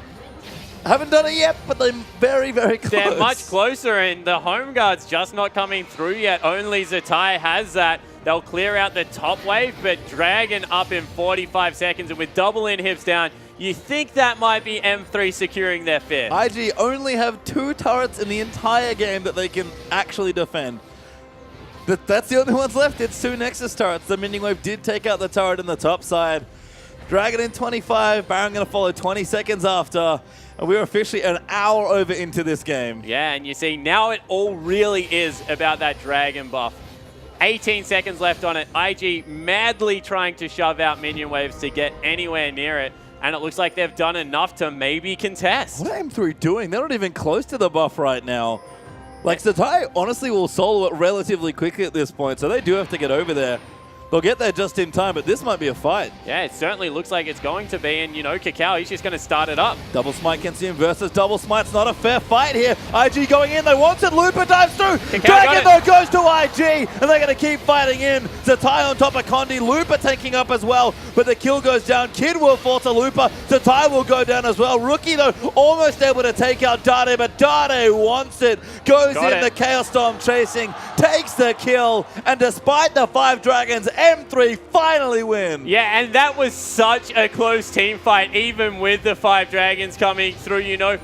haven't done it yet, but they're very, very close. They're much closer, and the home guard's just not coming through yet. Only Zatai has that. They'll clear out the top wave, but Dragon up in 45 seconds, and with double inhibs down, you think that might be M3 securing their fifth. IG only have 2 turrets in the entire game that they can actually defend. That's the only ones left. It's 2 Nexus turrets. The minion wave did take out the turret in the top side. Dragon in 25, Baron going to follow 20 seconds after. And we're officially an hour over into this game. Yeah, and you see, now it all really is about that Dragon buff. 18 seconds left on it. IG madly trying to shove out minion waves to get anywhere near it. And it looks like they've done enough to maybe contest. What are M3 doing? They're not even close to the buff right now. Like, Zatai honestly will solo it relatively quickly at this point, so they do have to get over there. They'll get there just in time, but this might be a fight. Yeah, it certainly looks like it's going to be, and you know, Kakao, he's just going to start it up. Double smite consume versus double smite's not a fair fight here. IG going in, they want it, Looper dives through. Kakao Dragon though goes to IG, and they're going to keep fighting in. Zatai on top of Condi, Looper tanking up as well, but the kill goes down. Kid will fall to Looper, Zatai will go down as well. Rookie though, almost able to take out Dade, but Dade wants it. Goes in, the Chaos Storm chasing, takes the kill, and despite the 5 dragons, M3 finally win. Yeah, and that was such a close team fight, even with the 5 dragons coming through, you know.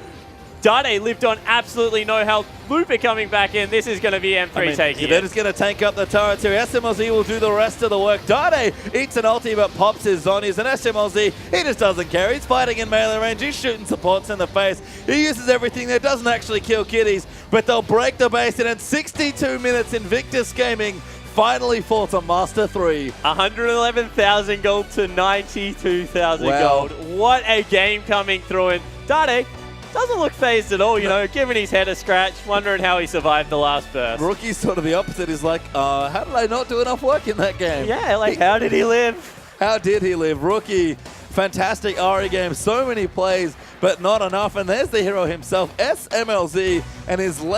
Dade lived on absolutely no health. Looper coming back in. This is going to be M3 taking it. They're just going to tank up the turret here. SMLZ will do the rest of the work. Dade eats an ulti but pops his zonies, and SMLZ, he just doesn't care. He's fighting in melee range. He's shooting supports in the face. He uses everything there. Doesn't actually kill Kitties, but they'll break the base. And in 62 minutes, Invictus Gaming finally fall to Master3. 111,000 gold to 92,000 gold. What a game coming through. And Dade doesn't look phased at all, you know, giving his head a scratch, wondering how he survived the last burst. Rookie's sort of the opposite. He's like, how did I not do enough work in that game? Yeah, like, how did he live? How did he live? Rookie, fantastic RE game, so many plays, but not enough. And there's the hero himself, SMLZ, and his late